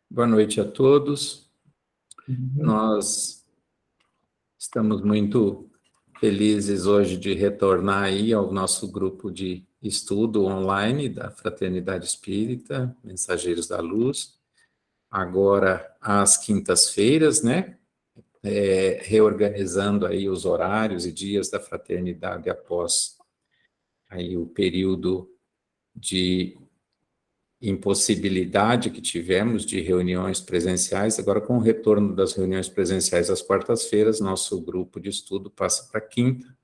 Boa noite a todos. Uhum. Nós estamos muito felizes hoje de retornar aí ao nosso grupo de estudo online da Fraternidade Espírita, Mensageiros da Luz, agora às quintas-feiras, né? Reorganizando aí os horários e dias da fraternidade após aí o período de impossibilidade que tivemos de reuniões presenciais. Agora, com o retorno das reuniões presenciais às quartas-feiras, nosso grupo de estudo passa para quinta,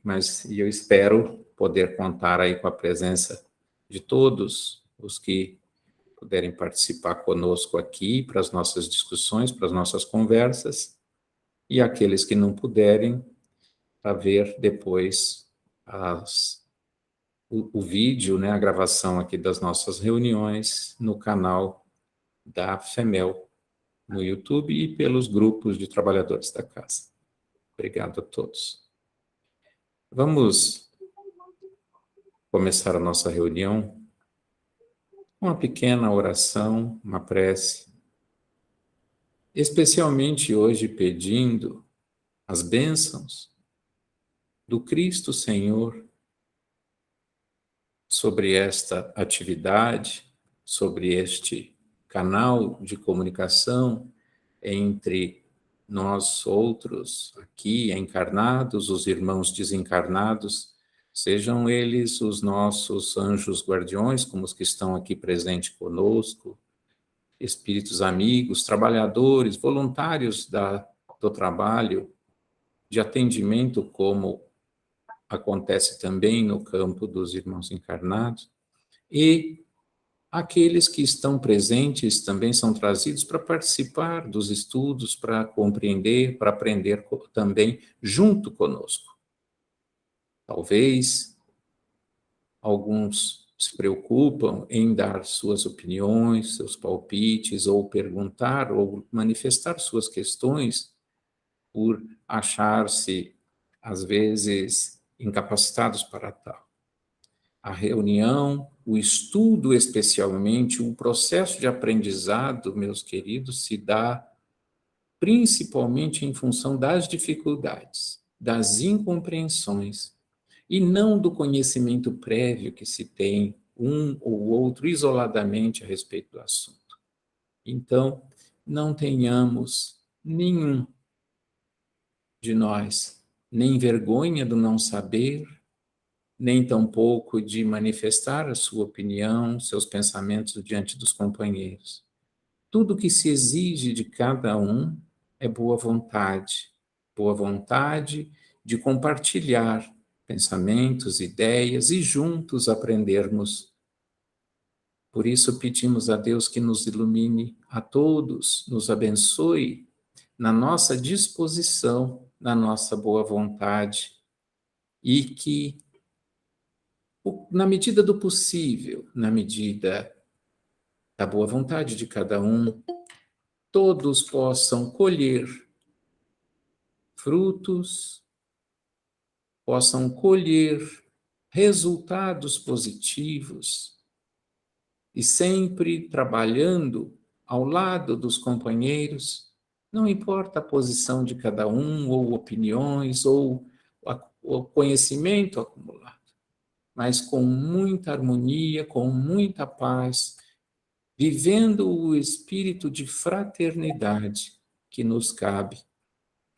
mas eu espero poder contar aí com a presença de todos os que puderem participar conosco aqui para as nossas discussões, para as nossas conversas, e aqueles que não puderem, para ver depois o vídeo, né, a gravação aqui das nossas reuniões no canal da FEMEL, no YouTube e pelos grupos de trabalhadores da casa. Obrigado a todos. Vamos começar a nossa reunião com uma pequena oração, uma prece, especialmente hoje pedindo as bênçãos do Cristo Senhor sobre esta atividade, sobre este canal de comunicação entre nós outros aqui encarnados, os irmãos desencarnados, sejam eles os nossos anjos guardiões, como os que estão aqui presentes conosco, espíritos amigos, trabalhadores, voluntários do trabalho, de atendimento, como acontece também no campo dos irmãos encarnados, e aqueles que estão presentes também são trazidos para participar dos estudos, para compreender, para aprender também junto conosco. Talvez alguns se preocupam em dar suas opiniões, seus palpites, ou perguntar, ou manifestar suas questões, por achar-se, às vezes, incapacitados para tal. A reunião, o estudo especialmente, o processo de aprendizado, meus queridos, se dá principalmente em função das dificuldades, das incompreensões, e não do conhecimento prévio que se tem um ou outro isoladamente a respeito do assunto. Então, não tenhamos nenhum de nós nem vergonha do não saber, nem tampouco de manifestar a sua opinião, seus pensamentos diante dos companheiros. Tudo que se exige de cada um é boa vontade de compartilhar pensamentos, ideias e juntos aprendermos. Por isso pedimos a Deus que nos ilumine a todos, nos abençoe na nossa disposição, na nossa boa vontade, e que na medida do possível, na medida da boa vontade de cada um, todos possam colher frutos, possam colher resultados positivos e sempre trabalhando ao lado dos companheiros, não importa a posição de cada um, ou opiniões, ou o conhecimento acumulado, mas com muita harmonia, com muita paz, vivendo o espírito de fraternidade que nos cabe,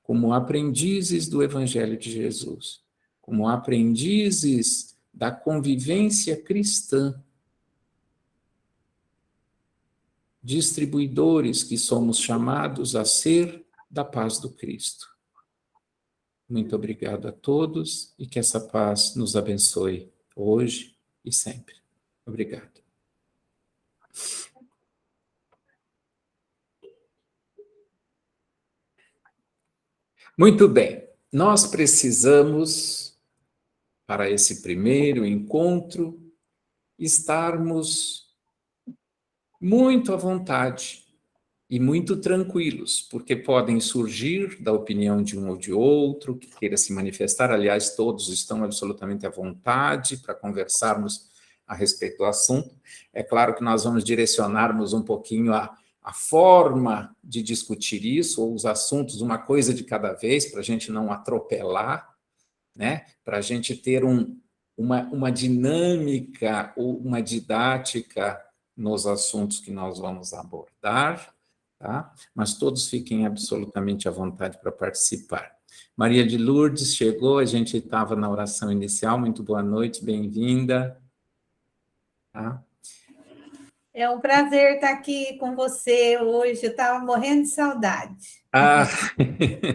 como aprendizes do Evangelho de Jesus, como aprendizes da convivência cristã, distribuidores que somos chamados a ser da paz do Cristo. Muito obrigado a todos e que essa paz nos abençoe hoje e sempre. Obrigado. Muito bem, nós precisamos, para esse primeiro encontro, estarmos muito à vontade e muito tranquilos, porque podem surgir da opinião de um ou de outro, que queira se manifestar. Aliás, todos estão absolutamente à vontade para conversarmos a respeito do assunto. É claro que nós vamos direcionarmos um pouquinho a forma de discutir isso, ou os assuntos, uma coisa de cada vez, para a gente não atropelar, né? Para a gente ter uma dinâmica ou uma didática nos assuntos que nós vamos abordar, tá? Mas todos fiquem absolutamente à vontade para participar. Maria de Lourdes chegou, a gente estava na oração inicial, muito boa noite, bem-vinda. Tá? É um prazer estar aqui com você hoje, eu estava morrendo de saudade. Ah,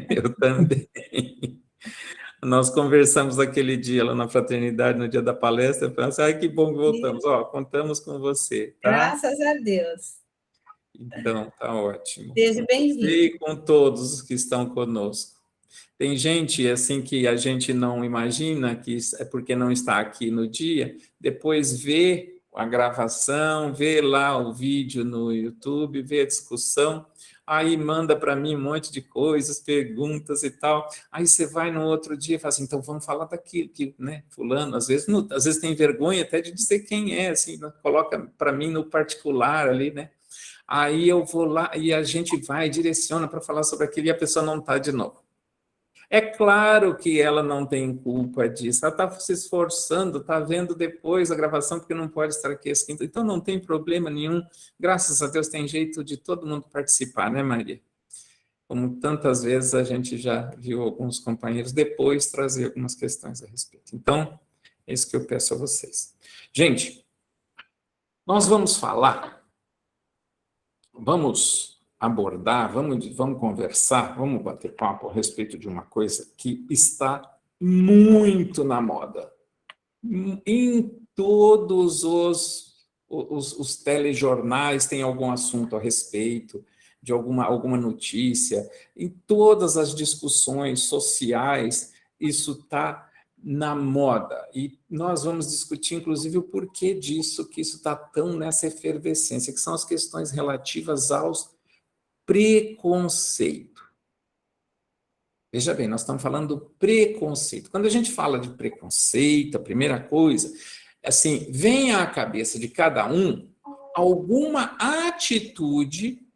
eu também. Nós conversamos aquele dia lá na fraternidade, no dia da palestra, eu falei assim, ai, que bom que voltamos. Ó, contamos com você, tá? Graças a Deus. Então, tá ótimo. Seja bem-vindo. E com todos os que estão conosco. Tem gente, assim, que a gente não imagina, que é porque não está aqui no dia, depois vê a gravação, vê lá o vídeo no YouTube, vê a discussão, aí manda para mim um monte de coisas, perguntas e tal. Aí você vai no outro dia e fala assim, então vamos falar daquilo que, né, fulano, às vezes tem vergonha até de dizer quem é, assim, coloca para mim no particular ali, né? Aí eu vou lá e a gente vai, direciona para falar sobre aquilo e a pessoa não está de novo. É claro que ela não tem culpa disso, ela está se esforçando, está vendo depois a gravação, porque não pode estar aqui às quintas, então não tem problema nenhum, graças a Deus tem jeito de todo mundo participar, né, Maria? Como tantas vezes a gente já viu alguns companheiros depois trazer algumas questões a respeito. Então, é isso que eu peço a vocês. Gente, nós vamos falar, vamos abordar, vamos conversar, vamos bater papo a respeito de uma coisa que está muito na moda. Em todos os telejornais tem algum assunto a respeito, de alguma notícia, em todas as discussões sociais, isso está na moda. E nós vamos discutir, inclusive, o porquê disso, que isso está tão nessa efervescência, que são as questões relativas aos preconceito. Veja bem, nós estamos falando do preconceito. Quando a gente fala de preconceito, a primeira coisa, assim, vem à cabeça de cada um alguma atitude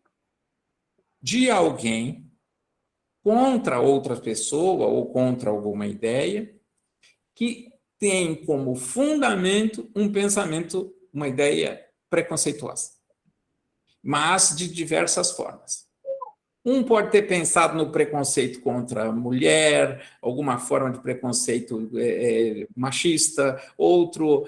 de alguém contra outra pessoa ou contra alguma ideia que tem como fundamento um pensamento, uma ideia preconceituosa, mas de diversas formas. Um pode ter pensado no preconceito contra a mulher, alguma forma de preconceito machista, outro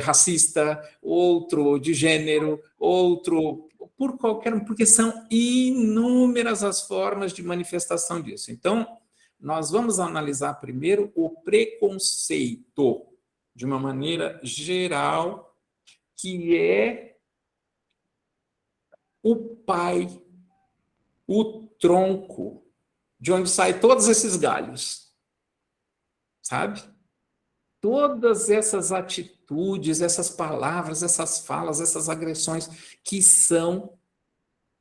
racista, outro de gênero, outro por qualquer um, porque são inúmeras as formas de manifestação disso. Então, nós vamos analisar primeiro o preconceito, de uma maneira geral, que é o pai, o tronco, de onde saem todos esses galhos, sabe? Todas essas atitudes, essas palavras, essas falas, essas agressões que são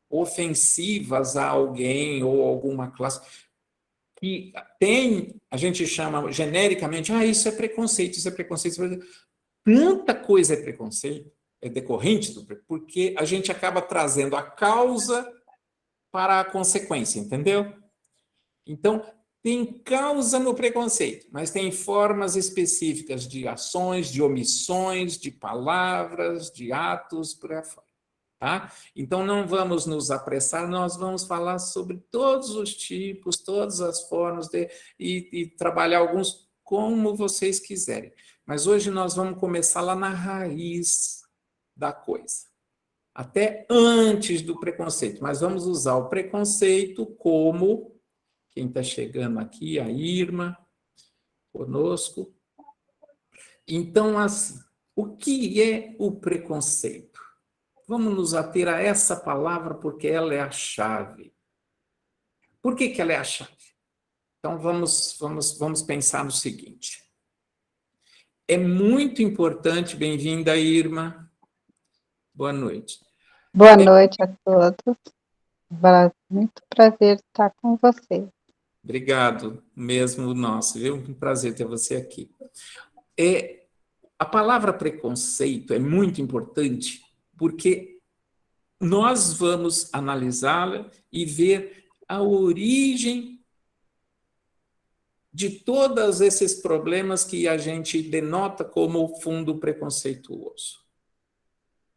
ofensivas a alguém ou alguma classe, que tem, a gente chama genericamente, isso é preconceito, isso é preconceito, isso é preconceito. Tanta coisa é preconceito, é decorrente do preconceito, porque a gente acaba trazendo a causa para a consequência, entendeu? Então, tem causa no preconceito, mas tem formas específicas de ações, de omissões, de palavras, de atos, por aí fora. Tá? Então, não vamos nos apressar, nós vamos falar sobre todos os tipos, todas as formas e trabalhar alguns como vocês quiserem. Mas hoje nós vamos começar lá na raiz da coisa. Até antes do preconceito, mas vamos usar o preconceito como, quem está chegando aqui, a Irma, conosco. Então, assim, o que é o preconceito? Vamos nos ater a essa palavra porque ela é a chave. Por que ela é a chave? Então, vamos pensar no seguinte. É muito importante, bem-vinda, Irma. Boa noite. Boa noite a todos. Muito prazer estar com você. Obrigado, mesmo nosso, viu? Um prazer ter você aqui. A palavra preconceito é muito importante porque nós vamos analisá-la e ver a origem de todos esses problemas que a gente denota como fundo preconceituoso.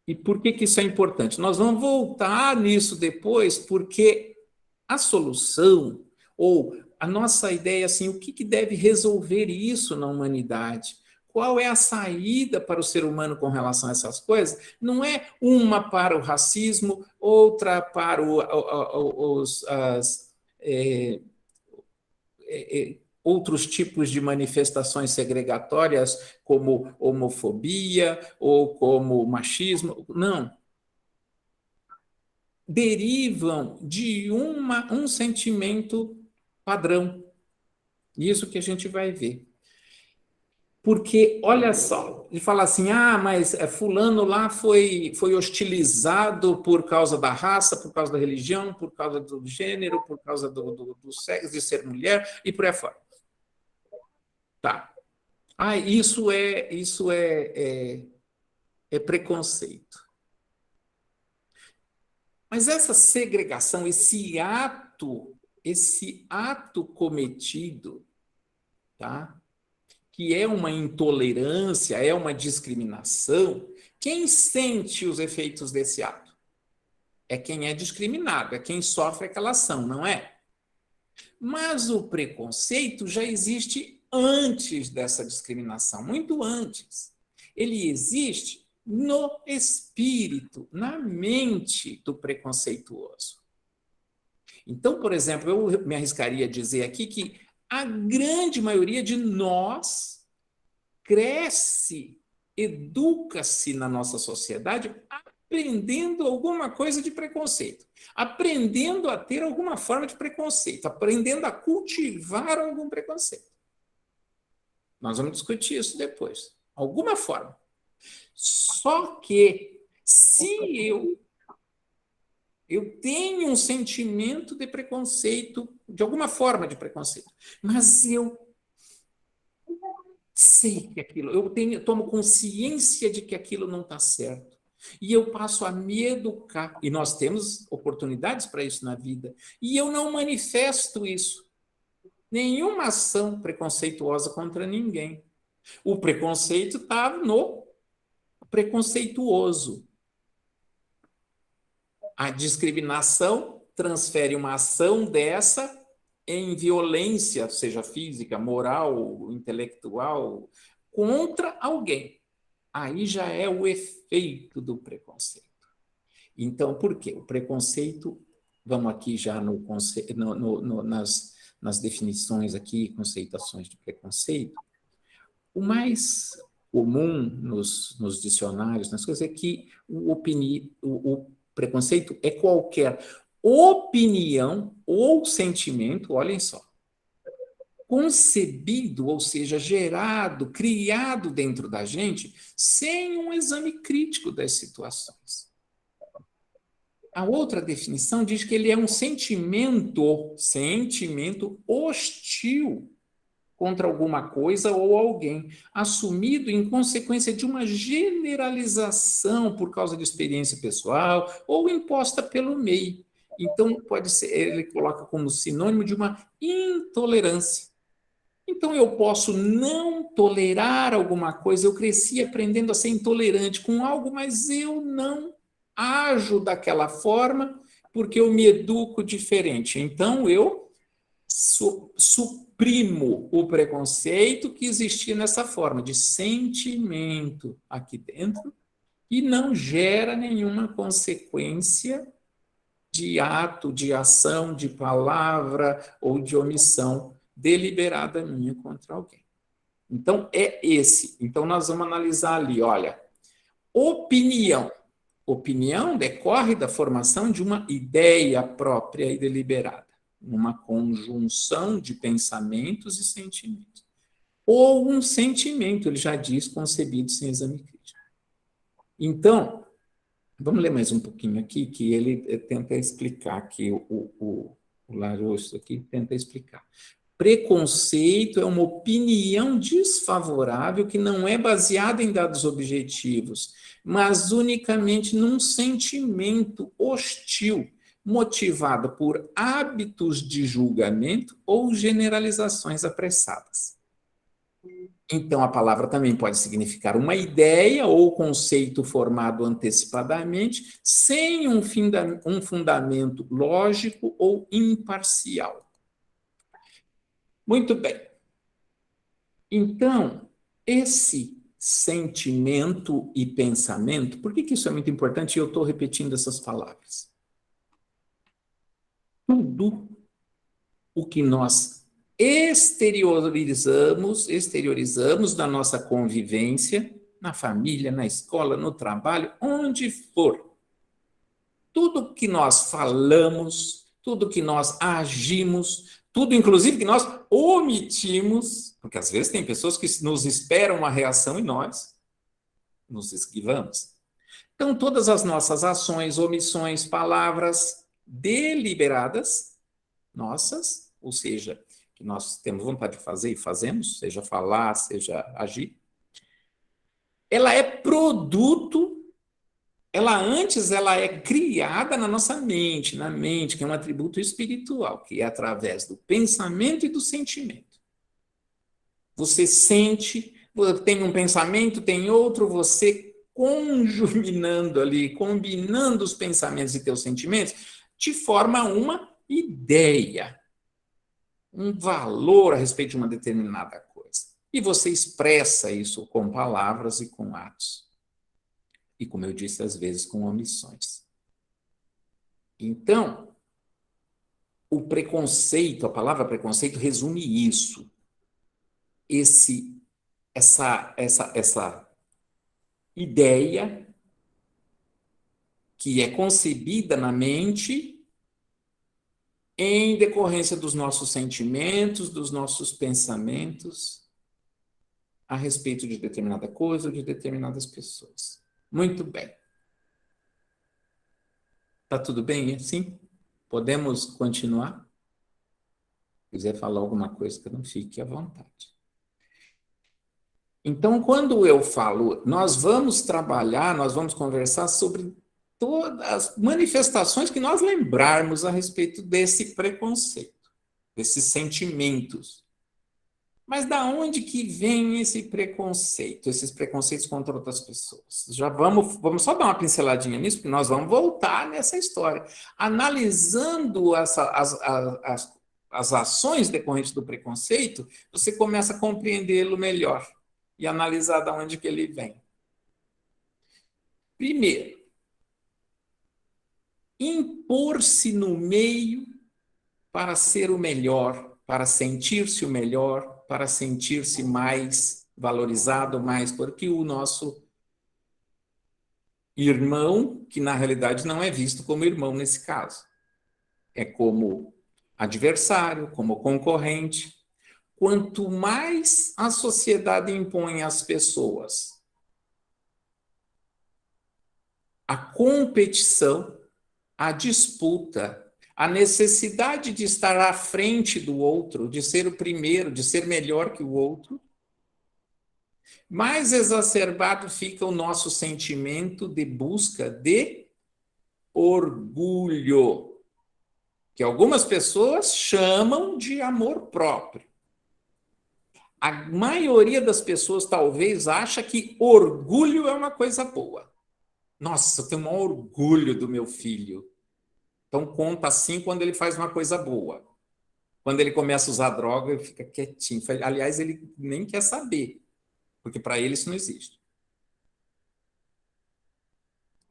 E por que isso é importante? Nós vamos voltar nisso depois, porque a solução, ou a nossa ideia, assim, o que deve resolver isso na humanidade? Qual é a saída para o ser humano com relação a essas coisas? Não é uma para o racismo, outra para outros tipos de manifestações segregatórias, como homofobia ou como machismo. Não. Derivam de um sentimento padrão. Isso que a gente vai ver. Porque, olha só, ele fala assim, mas fulano lá foi hostilizado por causa da raça, por causa da religião, por causa do gênero, por causa do sexo, de ser mulher, e por aí fora. Tá. Isso é preconceito. Mas essa segregação, esse ato cometido, tá? Que é uma intolerância, é uma discriminação, quem sente os efeitos desse ato? É quem é discriminado, é quem sofre aquela ação, não é? Mas o preconceito já existe antes dessa discriminação, muito antes. Ele existe no espírito, na mente do preconceituoso. Então, por exemplo, eu me arriscaria a dizer aqui que a grande maioria de nós cresce, educa-se na nossa sociedade aprendendo alguma coisa de preconceito, aprendendo a ter alguma forma de preconceito, aprendendo a cultivar algum preconceito. Nós vamos discutir isso depois. Alguma forma. Só que, se eu tenho um sentimento de preconceito, de alguma forma de preconceito, mas eu sei que aquilo, tomo consciência de que aquilo não está certo. E eu passo a me educar. E nós temos oportunidades para isso na vida. E eu não manifesto isso. Nenhuma ação preconceituosa contra ninguém. O preconceito está no preconceituoso. A discriminação transfere uma ação dessa em violência, seja física, moral, intelectual, contra alguém. Aí já é o efeito do preconceito. Então, por quê? O preconceito, vamos aqui já nas definições aqui, conceituações de preconceito, o mais comum nos dicionários, nas coisas, é que o preconceito é qualquer opinião ou sentimento, olhem só, concebido, ou seja, gerado, criado dentro da gente, sem um exame crítico das situações. A outra definição diz que ele é um sentimento hostil contra alguma coisa ou alguém, assumido em consequência de uma generalização por causa de experiência pessoal ou imposta pelo meio. Então, pode ser, ele coloca como sinônimo de uma intolerância. Então, eu posso não tolerar alguma coisa, eu cresci aprendendo a ser intolerante com algo, mas eu não ajo daquela forma porque eu me educo diferente. Então, eu suprimo o preconceito que existia nessa forma de sentimento aqui dentro e não gera nenhuma consequência de ato, de ação, de palavra ou de omissão deliberada minha contra alguém. Então, é esse. Então, nós vamos analisar ali, olha, opinião. Opinião decorre da formação de uma ideia própria e deliberada, uma conjunção de pensamentos e sentimentos. Ou um sentimento, ele já diz, concebido sem exame crítico. Então, Vamos ler mais um pouquinho aqui, que ele tenta explicar aqui, o Larousse aqui tenta explicar. Preconceito é uma opinião desfavorável que não é baseada em dados objetivos, mas unicamente num sentimento hostil, motivado por hábitos de julgamento ou generalizações apressadas. Então, a palavra também pode significar uma ideia ou conceito formado antecipadamente, sem um fundamento lógico ou imparcial. Muito bem. Então, esse sentimento e pensamento, por que isso é muito importante e eu estou repetindo essas palavras? Tudo o que nós exteriorizamos da nossa convivência, na família, na escola, no trabalho, onde for. Tudo que nós falamos, tudo que nós agimos, tudo, inclusive, que nós omitimos, porque às vezes tem pessoas que nos esperam uma reação e nós nos esquivamos. Então, todas as nossas ações, omissões, palavras deliberadas, nossas, ou seja, que nós temos vontade de fazer e fazemos, seja falar, seja agir, ela é produto, ela é criada na nossa mente, na mente, que é um atributo espiritual, que é através do pensamento e do sentimento. Você sente, tem um pensamento, tem outro, você conjuminando ali, combinando os pensamentos e teus sentimentos, te forma uma ideia, um valor a respeito de uma determinada coisa. E você expressa isso com palavras e com atos. E, como eu disse, às vezes com omissões. Então, o preconceito, a palavra preconceito resume isso. Essa ideia que é concebida na mente em decorrência dos nossos sentimentos, dos nossos pensamentos a respeito de determinada coisa ou de determinadas pessoas. Muito bem. Tá tudo bem assim? Podemos continuar? Se quiser falar alguma coisa que não fique à vontade. Então, quando eu falo, nós vamos trabalhar, nós vamos conversar sobre todas as manifestações que nós lembrarmos a respeito desse preconceito, desses sentimentos. Mas da onde que vem esse preconceito, esses preconceitos contra outras pessoas? Já vamos só dar uma pinceladinha nisso, porque nós vamos voltar nessa história. Analisando as ações decorrentes do preconceito, você começa a compreendê-lo melhor e analisar de onde que ele vem. Primeiro, impor-se no meio para ser o melhor, para sentir-se o melhor, para sentir-se mais valorizado, mais porque o nosso irmão, que na realidade não é visto como irmão nesse caso, é como adversário, como concorrente. Quanto mais a sociedade impõe às pessoas a competição, a disputa, a necessidade de estar à frente do outro, de ser o primeiro, de ser melhor que o outro, mais exacerbado fica o nosso sentimento de busca de orgulho, que algumas pessoas chamam de amor próprio. A maioria das pessoas talvez acha que orgulho é uma coisa boa. Nossa, eu tenho um orgulho do meu filho. Então conta assim quando ele faz uma coisa boa. Quando ele começa a usar droga, ele fica quietinho. Aliás, ele nem quer saber, porque para ele isso não existe.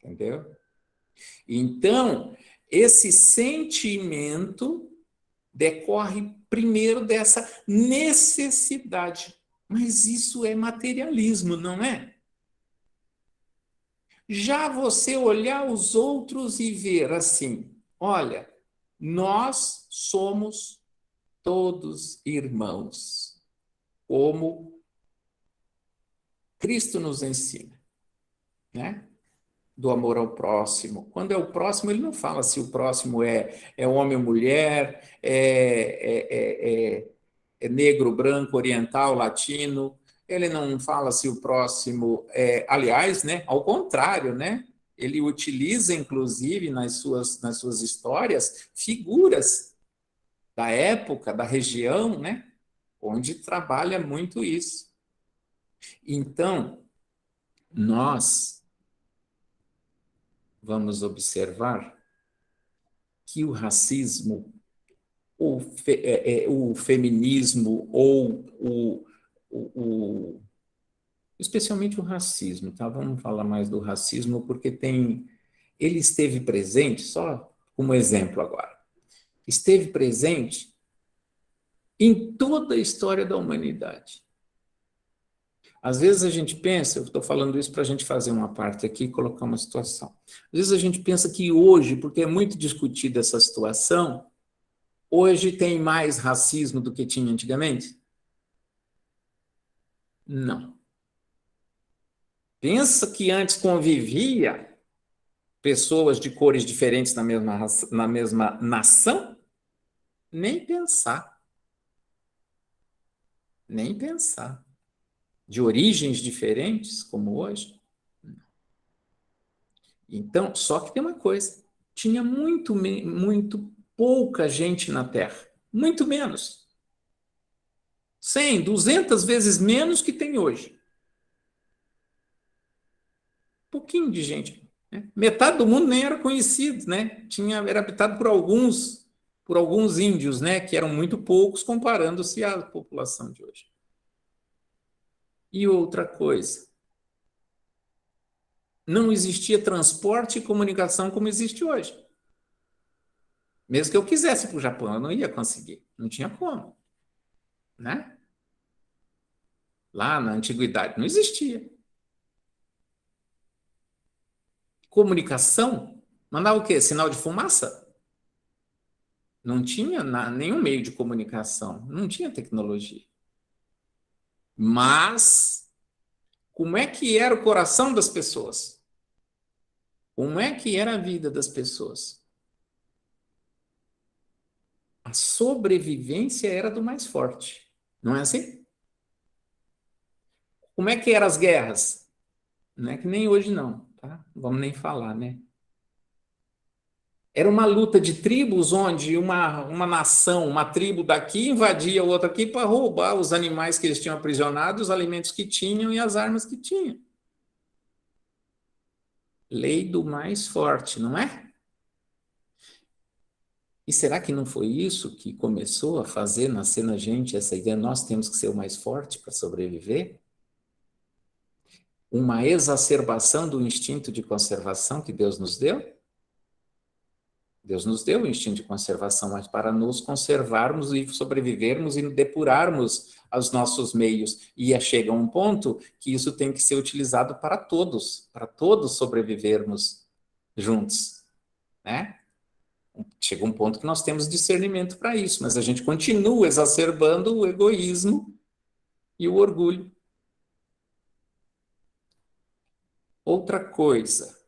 Entendeu? Então, esse sentimento decorre primeiro dessa necessidade. Mas isso é materialismo, não é? Já você olhar os outros e ver assim, olha, nós somos todos irmãos, como Cristo nos ensina, né? do amor ao próximo. Quando é o próximo, ele não fala se o próximo é homem ou mulher, é negro, branco, oriental, latino. Ele não fala se o próximo aliás, né, ao contrário, né? Ele utiliza, inclusive, nas suas histórias, figuras da época, da região, né, onde trabalha muito isso. Então, nós vamos observar que o racismo, o feminismo, ou especialmente o racismo, tá? Vamos falar mais do racismo, porque ele esteve presente, só como exemplo agora, esteve presente em toda a história da humanidade. Às vezes a gente pensa, eu estou falando isso para a gente fazer uma parte aqui e colocar uma situação. Às vezes a gente pensa que hoje, porque é muito discutida essa situação, hoje tem mais racismo do que tinha antigamente? Não. Pensa que antes convivia pessoas de cores diferentes na mesma nação? Nem pensar. Nem pensar. De origens diferentes, como hoje? Então, só que tem uma coisa. Tinha muito pouca gente na Terra. Muito menos. 100, 200 vezes menos que tem hoje. Pouquinho de gente. Né? Metade do mundo nem era conhecido, né? Era habitado por alguns índios, né? Que eram muito poucos comparando-se à população de hoje. E outra coisa, não existia transporte e comunicação como existe hoje. Mesmo que eu quisesse para o Japão, eu não ia conseguir. Não tinha como. Né? Lá na antiguidade não existia. Comunicação? Mandava o quê? Sinal de fumaça? Não tinha nenhum meio de comunicação. Não tinha tecnologia. Mas, como é que era o coração das pessoas? Como é que era a vida das pessoas? A sobrevivência era do mais forte. Não é assim? Como é que eram as guerras? Não é que nem hoje não, tá? Não vamos nem falar, né? Era uma luta de tribos onde uma nação, uma tribo daqui invadia outra aqui para roubar os animais que eles tinham aprisionados, os alimentos que tinham e as armas que tinham. Lei do mais forte, não é? E será que não foi isso que começou a fazer nascer na gente essa ideia? Nós temos que ser o mais forte para sobreviver? Uma exacerbação do instinto de conservação que Deus nos deu? Deus nos deu o instinto de conservação, mas para nos conservarmos e sobrevivermos e depurarmos os nossos meios. E chega um ponto que isso tem que ser utilizado para todos sobrevivermos juntos, né? Chega um ponto que nós temos discernimento para isso, mas a gente continua exacerbando o egoísmo e o orgulho. Outra coisa,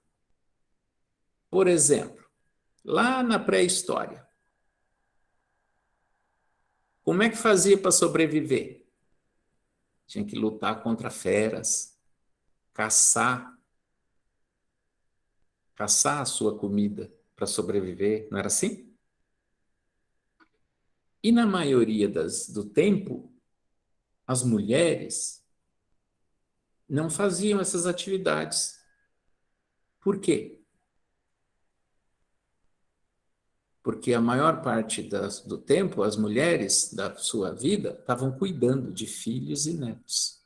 por exemplo, lá na pré-história, como é que fazia para sobreviver? Tinha que lutar contra feras, caçar a sua comida para sobreviver, não era assim? E na maioria do tempo, as mulheres não faziam essas atividades. Por quê? Porque a maior parte do tempo, as mulheres da sua vida estavam cuidando de filhos e netos.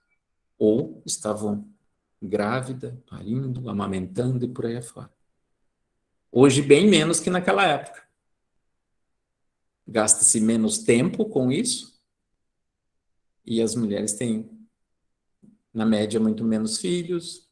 Ou estavam grávida, parindo, amamentando e por aí afora. Hoje, bem menos que naquela época. Gasta-se menos tempo com isso e as mulheres têm, na média, muito menos filhos.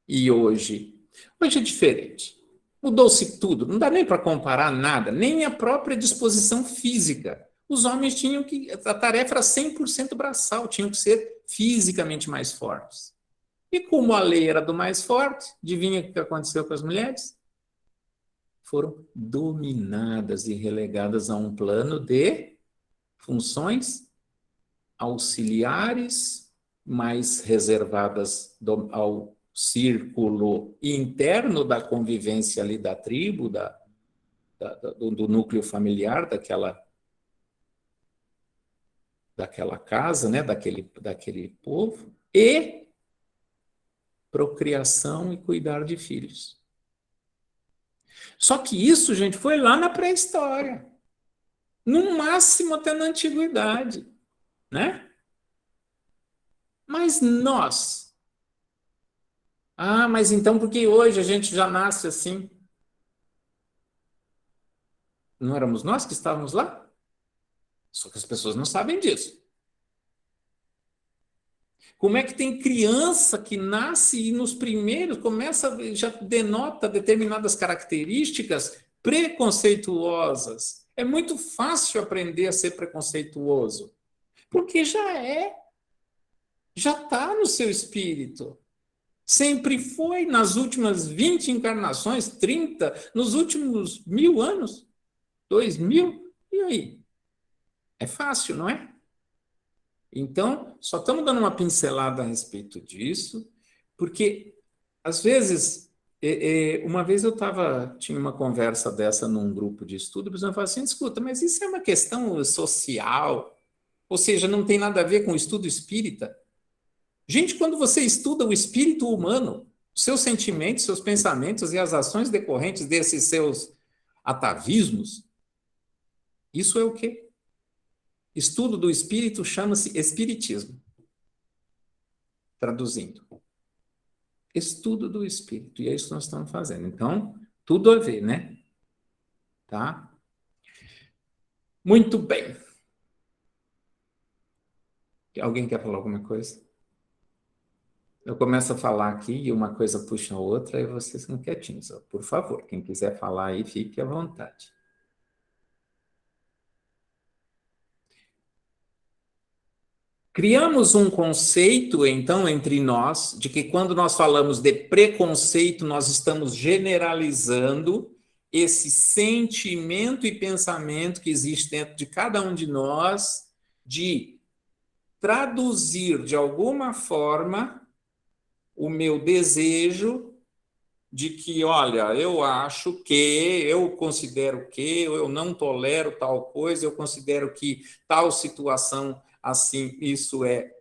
E hoje é diferente. Mudou-se tudo, não dá nem para comparar nada, nem a própria disposição física. Os homens tinham que, a tarefa era 100% braçal, tinham que ser fisicamente mais fortes. E como a lei era do mais forte, adivinha o que aconteceu com as mulheres? Foram dominadas e relegadas a um plano de funções auxiliares, mais reservadas ao círculo interno da convivência ali da tribo, do núcleo familiar daquela casa, né, daquele povo, e procriação e cuidar de filhos. Só que isso, gente, foi lá na pré-história, no máximo até na antiguidade, né? Mas nós... mas então por que hoje a gente já nasce assim? Não éramos nós que estávamos lá? Só que as pessoas não sabem disso. Como é que tem criança que nasce e nos primeiros já denota determinadas características preconceituosas? É muito fácil aprender a ser preconceituoso, porque já está no seu espírito. Sempre foi nas últimas 20 encarnações, 30, nos últimos 1000 anos, 2000, e aí? É fácil, não é? Então, só estamos dando uma pincelada a respeito disso, porque, às vezes, uma vez tinha uma conversa dessa num grupo de estudo, a pessoa falava assim, escuta, mas isso é uma questão social, ou seja, não tem nada a ver com o estudo espírita. Gente, quando você estuda o espírito humano, seus sentimentos, seus pensamentos e as ações decorrentes desses seus atavismos, isso é o quê? Estudo do espírito chama-se espiritismo. Traduzindo. Estudo do espírito. E é isso que nós estamos fazendo. Então, tudo a ver, né? Tá? Muito bem. Alguém quer falar alguma coisa? Eu começo a falar aqui e uma coisa puxa a outra e vocês ficam quietinhos. Por favor, quem quiser falar aí, fique à vontade. Criamos um conceito, então, entre nós, de que quando nós falamos de preconceito, nós estamos generalizando esse sentimento e pensamento que existe dentro de cada um de nós, de traduzir de alguma forma o meu desejo de que, olha, eu acho que, eu considero que, eu não tolero tal coisa, eu considero que tal situação assim, isso é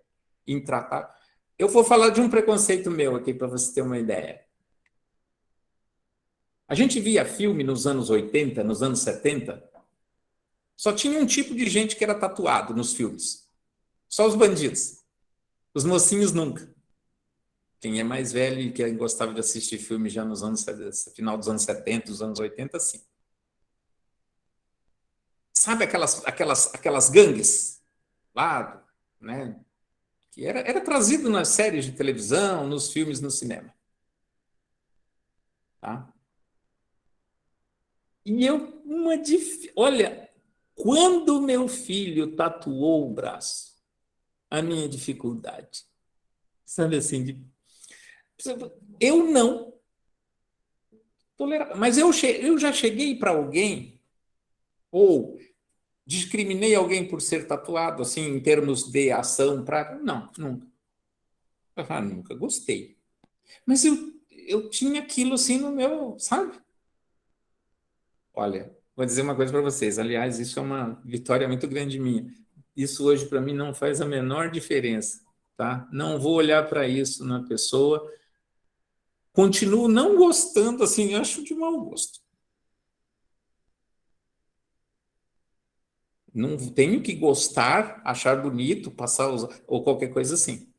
intratável. Eu vou falar de um preconceito meu aqui para você ter uma ideia. A gente via filme nos anos 80, nos anos 70, só tinha um tipo de gente que era tatuado nos filmes. Só os bandidos. Os mocinhos nunca. Quem é mais velho e que gostava de assistir filme já nos anos, final dos anos 70, dos anos 80, sim. Sabe aquelas gangues lá, né? Que era trazido nas séries de televisão, nos filmes, no cinema. Tá? E olha, quando meu filho tatuou o braço, a minha dificuldade, sabe assim, eu não tolerava, mas eu já cheguei para alguém, ou discriminei alguém por ser tatuado, assim, em termos de ação, não, nunca. Nunca gostei. Mas eu tinha aquilo assim no meu, sabe? Olha, vou dizer uma coisa para vocês. Aliás, isso é uma vitória muito grande minha. Isso hoje para mim não faz a menor diferença, tá? Não vou olhar para isso na pessoa. Continuo não gostando, assim, acho de mau gosto. Não tenho que gostar, achar bonito, passar ou qualquer coisa assim.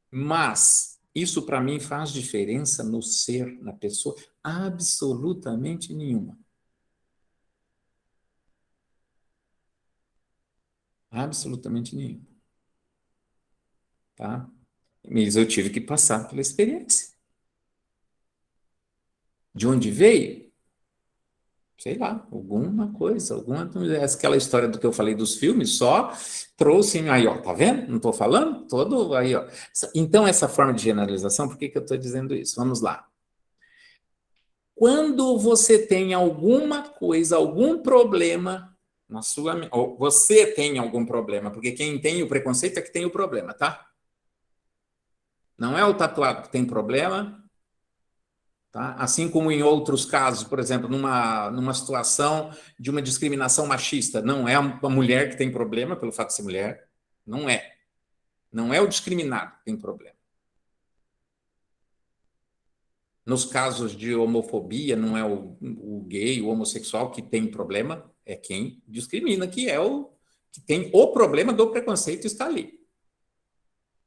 Mas isso para mim faz diferença no ser, na pessoa? Absolutamente nenhuma. Absolutamente nenhuma. Tá? Mas eu tive que passar pela experiência. De onde veio? sei lá, alguma coisa, aquela história do que eu falei dos filmes, só trouxe aí, ó, tá vendo? Não estou falando? Todo aí, ó. Então, essa forma de generalização, por que que eu estou dizendo isso? Vamos lá. Quando você tem alguma coisa, algum problema na sua, ou você tem algum problema, porque quem tem o preconceito é que tem o problema, tá? Não é o tatuado que tem problema, tá? Assim como em outros casos, por exemplo, numa situação de uma discriminação machista, não é a mulher que tem problema pelo fato de ser mulher, não é. Não é o discriminado que tem problema. Nos casos de homofobia, não é o gay, o homossexual que tem problema, é quem discrimina, que é o que tem o problema do preconceito está ali.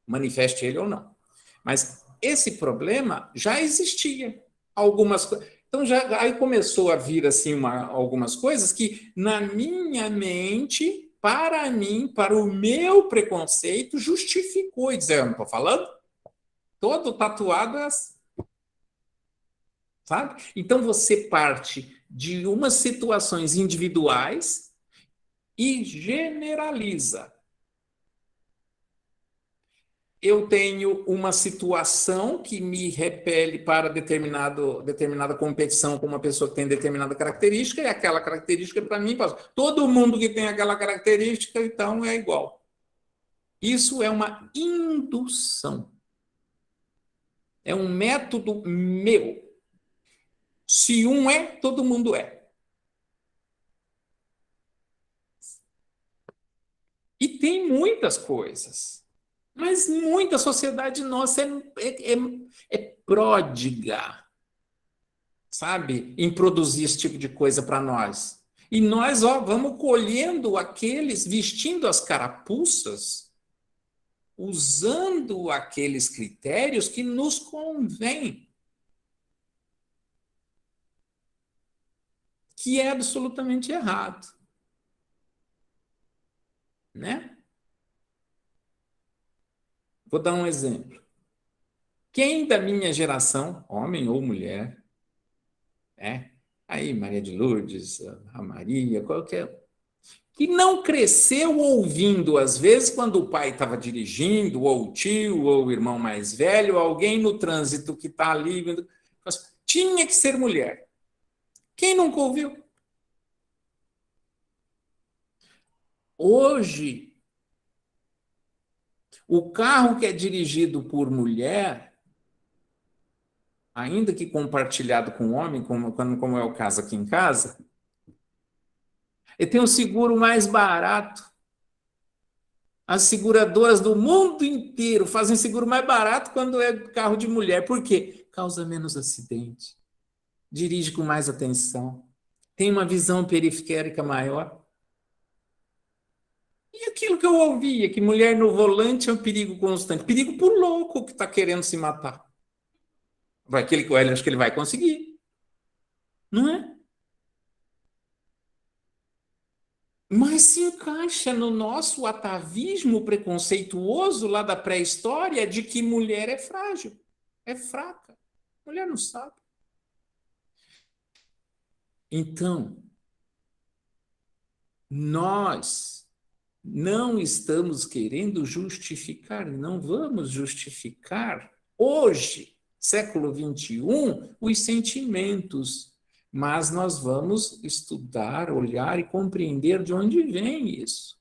Manifeste ele ou não. Mas esse problema já existia. Algumas coisas. Então, já, aí começou a vir assim, algumas coisas que, na minha mente, para mim, para o meu preconceito, justificou. E dizer, eu não estou falando? Todo tatuado é assim. Sabe? Então, você parte de umas situações individuais e generaliza. Eu tenho uma situação que me repele para determinada competição com uma pessoa que tem determinada característica, e aquela característica, para mim, todo mundo que tem aquela característica, então, é igual. Isso é uma indução. É um método meu. Se um é, todo mundo é. E tem muitas coisas. Mas muita sociedade nossa é pródiga, sabe, em produzir esse tipo de coisa para nós. E nós, ó, vamos colhendo aqueles, vestindo as carapuças, usando aqueles critérios que nos convêm, que é absolutamente errado, né? Vou dar um exemplo. Quem da minha geração, homem ou mulher, né? Aí, Maria de Lourdes, a Maria, qualquer. Que não cresceu ouvindo, às vezes, quando o pai estava dirigindo, ou o tio, ou o irmão mais velho, alguém no trânsito que está ali, tinha que ser mulher. Quem nunca ouviu? Hoje, o carro que é dirigido por mulher, ainda que compartilhado com homem, como é o caso aqui em casa, ele tem um seguro mais barato. As seguradoras do mundo inteiro fazem seguro mais barato quando é carro de mulher. Por quê? Causa menos acidente, dirige com mais atenção, tem uma visão periférica maior. E aquilo que eu ouvia, que mulher no volante é um perigo constante. Perigo por louco que está querendo se matar. Acho que ele vai conseguir. Não é? Mas se encaixa no nosso atavismo preconceituoso lá da pré-história de que mulher é frágil, é fraca. Mulher não sabe. Então, nós não estamos querendo justificar, não vamos justificar hoje, século XXI, os sentimentos, mas nós vamos estudar, olhar e compreender de onde vem isso.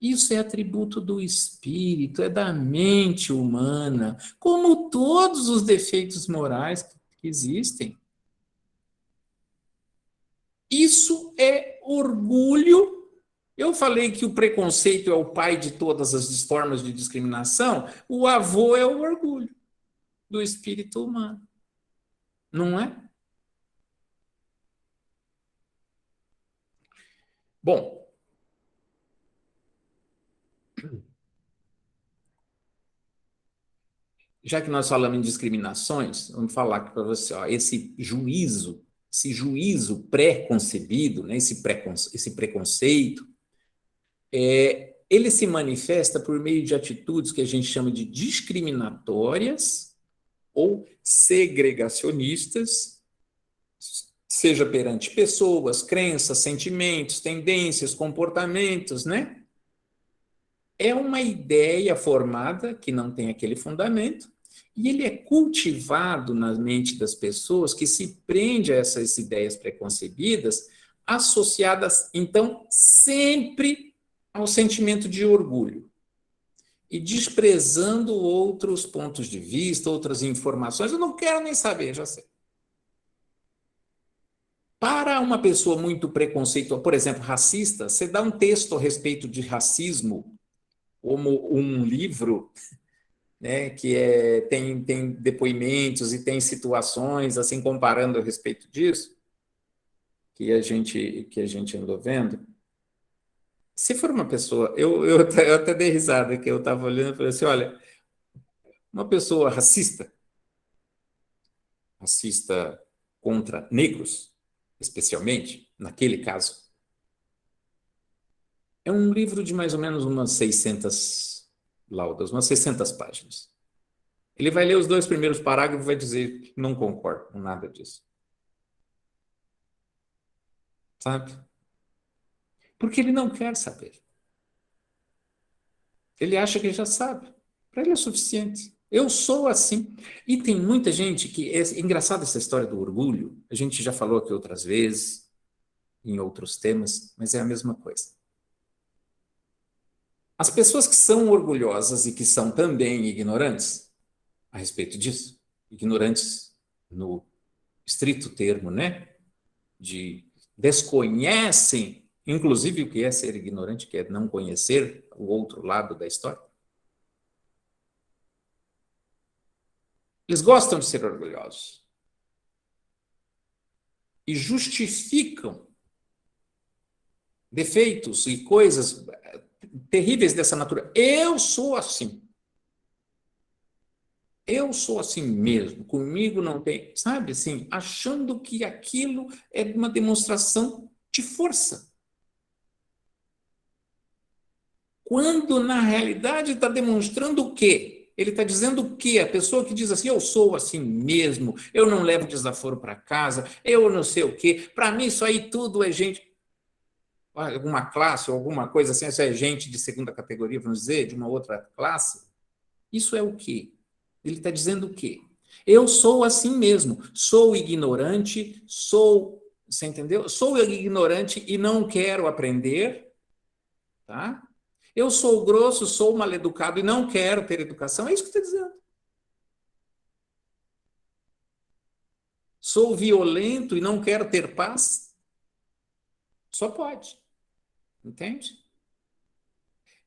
Isso é atributo do espírito, é da mente humana, como todos os defeitos morais que existem. Isso é orgulho. Eu falei que o preconceito é o pai de todas as formas de discriminação, o avô é o orgulho do espírito humano. Não é? Bom, já que nós falamos em discriminações, vamos falar aqui para você, ó, esse juízo pré-concebido, né, esse preconceito, ele se manifesta por meio de atitudes que a gente chama de discriminatórias ou segregacionistas, seja perante pessoas, crenças, sentimentos, tendências, comportamentos, né? É uma ideia formada que não tem aquele fundamento e ele é cultivado na mente das pessoas que se prende a essas ideias preconcebidas, associadas, então, sempre ao sentimento de orgulho e desprezando outros pontos de vista, outras informações. Eu não quero nem saber, já sei. Para uma pessoa muito preconceituosa, por exemplo, racista, você dá um texto a respeito de racismo, como um livro, né, que tem depoimentos e tem situações, assim, comparando a respeito disso, que a gente andou vendo. Se for uma pessoa, eu até dei risada, que eu estava olhando e falei assim, olha, uma pessoa racista contra negros, especialmente, naquele caso, é um livro de mais ou menos umas 600 laudas, umas 600 páginas. Ele vai ler os 2 primeiros parágrafos e vai dizer que não concordo com nada disso. Sabe? Porque ele não quer saber. Ele acha que já sabe. Para ele é suficiente. Eu sou assim. E tem muita gente que... É engraçado essa história do orgulho. A gente já falou aqui outras vezes, em outros temas, mas é a mesma coisa. As pessoas que são orgulhosas e que são também ignorantes a respeito disso, ignorantes no estrito termo, né? Desconhecem, inclusive, o que é ser ignorante, que é não conhecer o outro lado da história. Eles gostam de ser orgulhosos e justificam defeitos e coisas terríveis dessa natureza. Eu sou assim. Eu sou assim mesmo, comigo não tem, sabe, assim, achando que aquilo é uma demonstração de força. Quando, na realidade, está demonstrando o quê? Ele está dizendo o quê? A pessoa que diz assim, eu sou assim mesmo, eu não levo desaforo para casa, eu não sei o quê, para mim isso aí tudo é gente, alguma classe ou alguma coisa assim, isso é gente de segunda categoria, vamos dizer, de uma outra classe. Isso é o quê? Ele está dizendo o quê? Eu sou assim mesmo, sou ignorante, você entendeu? Sou ignorante e não quero aprender, tá? Eu sou grosso, sou maleducado e não quero ter educação, é isso que está dizendo. Sou violento e não quero ter paz, só pode, entende?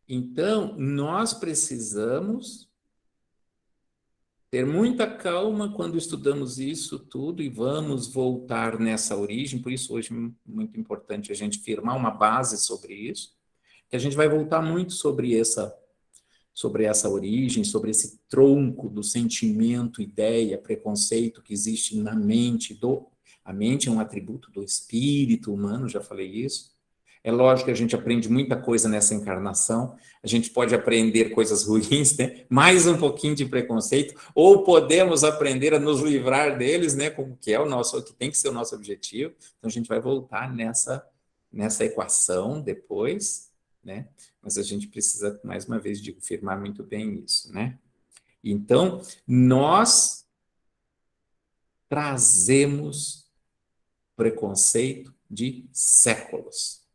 Então, nós precisamos ter muita calma quando estudamos isso tudo e vamos voltar nessa origem, por isso hoje é muito importante a gente firmar uma base sobre isso, que a gente vai voltar muito sobre essa origem, sobre esse tronco do sentimento, ideia, preconceito que existe na mente. A mente é um atributo do espírito humano, já falei isso. É lógico que a gente aprende muita coisa nessa encarnação, a gente pode aprender coisas ruins, né? Mais um pouquinho de preconceito, ou podemos aprender a nos livrar deles, né? Como que é que tem que ser o nosso objetivo. Então a gente vai voltar nessa equação depois, né? Mas a gente precisa, mais uma vez, digo, firmar muito bem isso, né? Então, nós trazemos preconceito de séculos.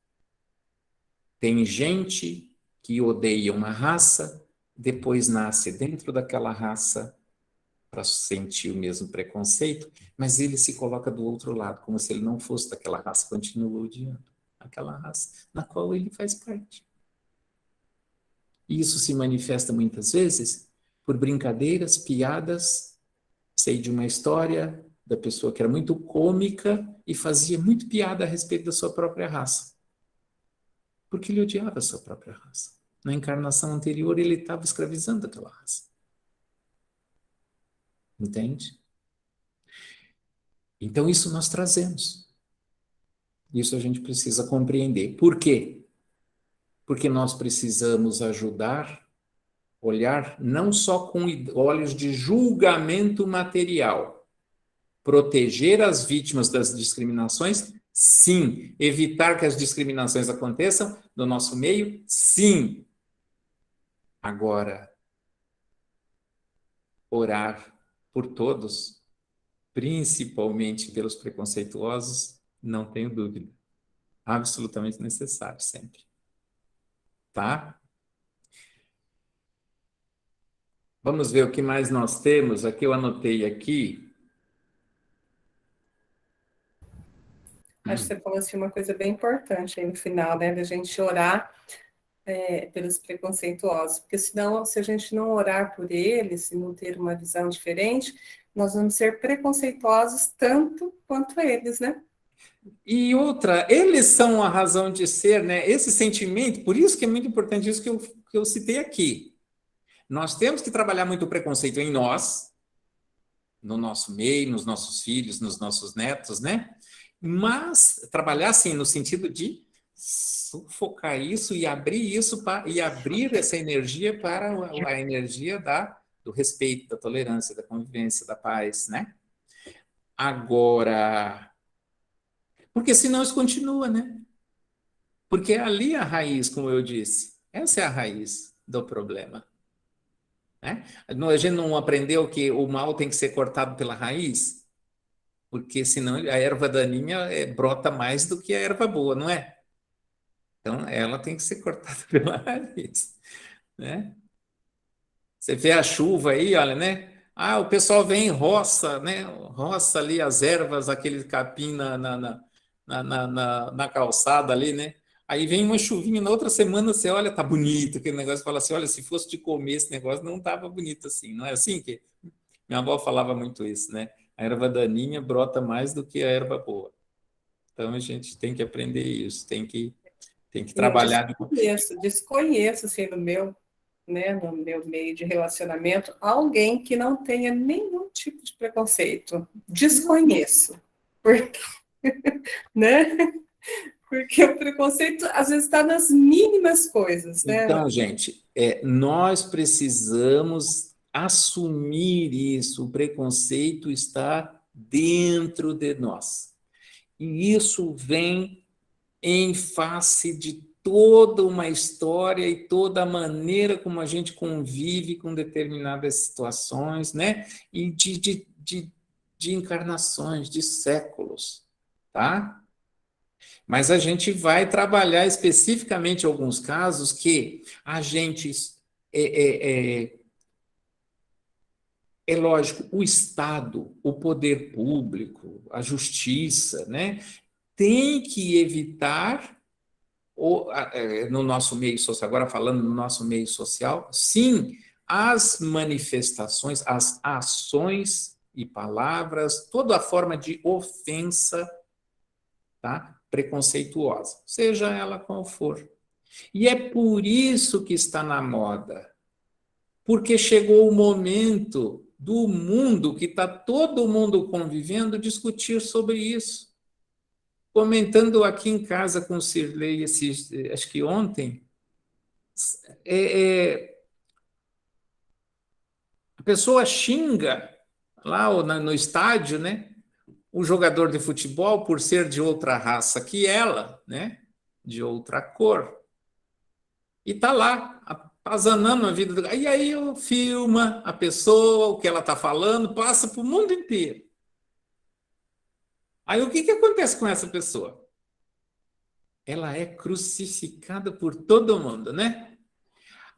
Tem gente que odeia uma raça, depois nasce dentro daquela raça para sentir o mesmo preconceito, mas ele se coloca do outro lado, como se ele não fosse daquela raça, continua odiando aquela raça na qual ele faz parte. E isso se manifesta muitas vezes por brincadeiras, piadas. Sei de uma história da pessoa que era muito cômica e fazia muito piada a respeito da sua própria raça. Porque ele odiava a sua própria raça. Na encarnação anterior, ele estava escravizando aquela raça. Entende? Então, isso nós trazemos. Isso a gente precisa compreender. Por quê? Porque nós precisamos olhar não só com olhos de julgamento material, Proteger as vítimas das discriminações? Sim. Evitar que as discriminações aconteçam no nosso meio? Sim. Agora, orar por todos, principalmente pelos preconceituosos, não tenho dúvida. Absolutamente necessário sempre. Tá? Vamos ver o que mais nós temos. Aqui eu anotei aqui. Acho que você falou assim, uma coisa bem importante aí no final, né? Da gente orar pelos preconceituosos, porque senão, se a gente não orar por eles, se não ter uma visão diferente, nós vamos ser preconceituosos tanto quanto eles, né? E outra, eles são a razão de ser, né? Esse sentimento, por isso que é muito importante isso que eu citei aqui. Nós temos que trabalhar muito o preconceito em nós, no nosso meio, nos nossos filhos, nos nossos netos, né? Mas trabalhar assim no sentido de sufocar isso e abrir isso e abrir essa energia para a energia do respeito, da tolerância, da convivência, da paz, né? Agora, porque senão isso continua, né? Porque ali a raiz, como eu disse, essa é a raiz do problema. Né? A gente não aprendeu que o mal tem que ser cortado pela raiz? Porque senão a erva daninha brota mais do que a erva boa, não é? Então ela tem que ser cortada pela raiz. Né? Você vê a chuva aí, olha, né? Ah, o pessoal vem em roça, né? Roça ali as ervas, aquele capim na calçada ali, né? Aí vem uma chuvinha, na outra semana você olha, tá bonito aquele negócio, fala assim, olha, se fosse de comer esse negócio, não tava bonito assim, não é assim que minha avó falava muito isso, né? A erva daninha brota mais do que a erva boa. Então a gente tem que aprender isso, tem que trabalhar. Desconheço assim, no meu meio de relacionamento, alguém que não tenha nenhum tipo de preconceito. Desconheço. Porque, né? Porque o preconceito, às vezes, está nas mínimas coisas, né? Então, gente, nós precisamos assumir isso. O preconceito está dentro de nós. E isso vem em face de toda uma história e toda a maneira como a gente convive com determinadas situações, né? E de encarnações, de séculos, tá? Mas a gente vai trabalhar especificamente alguns casos que a gente é lógico, o Estado, o poder público, a justiça, né, tem que evitar no nosso meio social, agora falando no nosso meio social, sim, as manifestações, as ações e palavras, toda a forma de ofensa, tá? Preconceituosa, seja ela qual for. E é por isso que está na moda, porque chegou o momento do mundo, que está todo mundo convivendo, discutir sobre isso. Comentando aqui em casa com o Cirlei, acho que ontem, a pessoa xinga lá no estádio, né? O jogador de futebol por ser de outra raça que ela, né? De outra cor. E está lá, atazanando a vida do... E aí filma a pessoa, o que ela está falando, passa para o mundo inteiro. Aí o que acontece com essa pessoa? Ela é crucificada por todo mundo, né?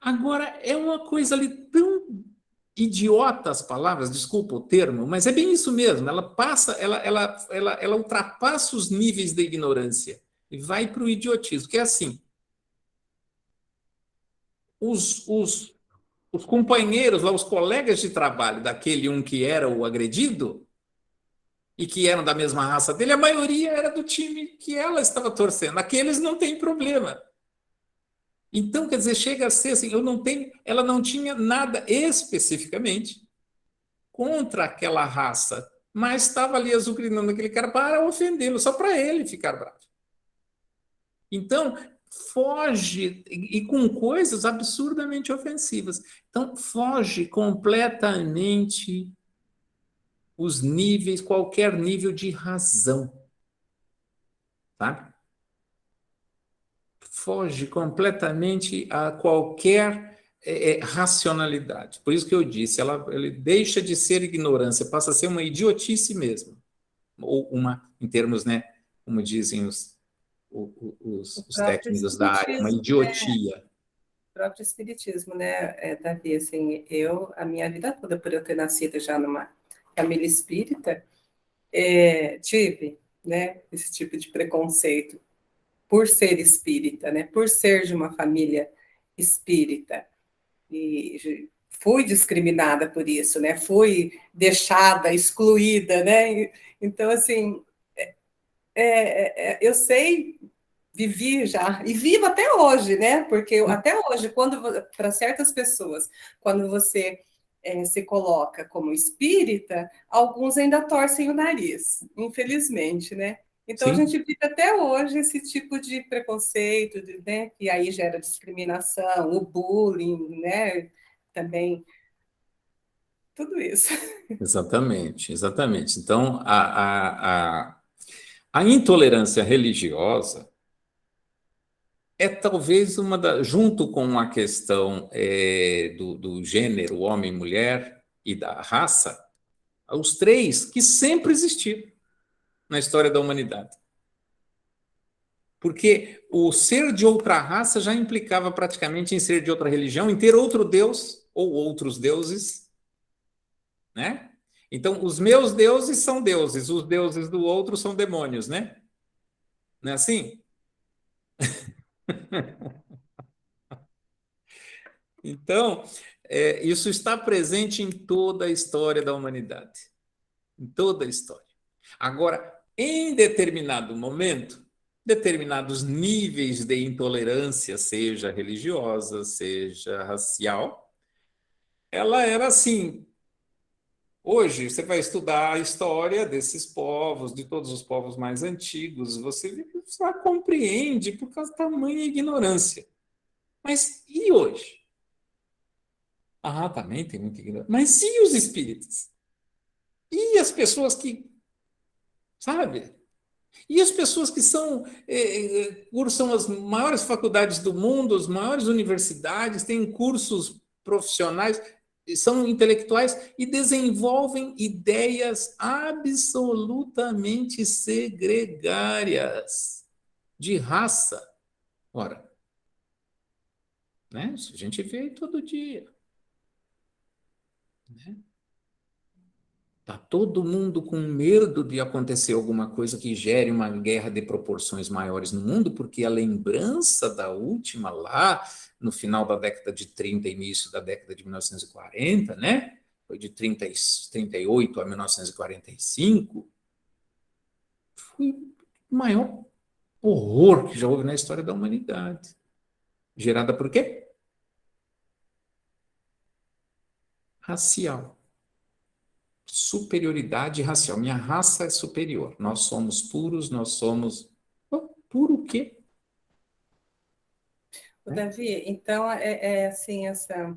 Agora, é uma coisa ali tão idiota as palavras, desculpa o termo, mas é bem isso mesmo. Ela passa, ela ultrapassa os níveis da ignorância e vai para o idiotismo, que é assim. Os companheiros lá, os colegas de trabalho daquele um que era o agredido e que eram da mesma raça dele, a maioria era do time que ela estava torcendo. Aqueles não tem problema. Então, quer dizer, chega a ser assim, ela não tinha nada especificamente contra aquela raça, mas estava ali azucrinando aquele cara para ofendê-lo, só para ele ficar bravo. Então, foge, e com coisas absurdamente ofensivas. Então, foge completamente os níveis, qualquer nível de razão, tá? Foge completamente a qualquer racionalidade. Por isso que eu disse, ele deixa de ser ignorância, passa a ser uma idiotice mesmo, ou uma, em termos, né, como dizem os próprio técnicos da área, uma espiritismo, idiotia. o próprio espiritismo, né, Davi, assim, a minha vida toda, por eu ter nascido já numa família espírita, tive, né, esse tipo de preconceito por ser espírita, né, por ser de uma família espírita, e fui discriminada por isso, né, fui deixada, excluída, né, então, assim, eu sei, vivi já, e vivo até hoje, né? Porque até hoje, para certas pessoas, quando você se coloca como espírita, alguns ainda torcem o nariz, infelizmente, né? Então, a Sim, gente vive até hoje esse tipo de preconceito, né? Que aí gera discriminação, o bullying, né? Também, tudo isso. exatamente, exatamente. Então, a intolerância religiosa é talvez junto com a questão do gênero, homem e mulher, e da raça, os três que sempre existiram na história da humanidade. Porque o ser de outra raça já implicava praticamente em ser de outra religião, em ter outro Deus ou outros deuses, né? Então, os meus deuses são deuses, os deuses do outro são demônios, né? Não é assim? Então, isso está presente em toda a história da humanidade. Em toda a história. Agora, em determinado momento, determinados níveis de intolerância, seja religiosa, seja racial, ela era assim. Hoje, você vai estudar a história desses povos, de todos os povos mais antigos, você só compreende por causa da tamanha ignorância. Mas e hoje? Ah, também tem muita ignorância. Mas e os espíritos? E as pessoas que, sabe? E as pessoas que cursam as maiores faculdades do mundo, as maiores universidades, têm cursos profissionais, são intelectuais e desenvolvem ideias absolutamente segregárias de raça. Ora, né? Isso a gente vê todo dia. Né? Tá todo mundo com medo de acontecer alguma coisa que gere uma guerra de proporções maiores no mundo, porque a lembrança da última lá, no final da década de 30, início da década de 1940, né? Foi de 38 a 1945, foi o maior horror que já houve na história da humanidade. Gerada por quê? Racial. Superioridade racial. Minha raça é superior. Nós somos puros, nós somos. Oh, puro o quê? Davi, então, assim, o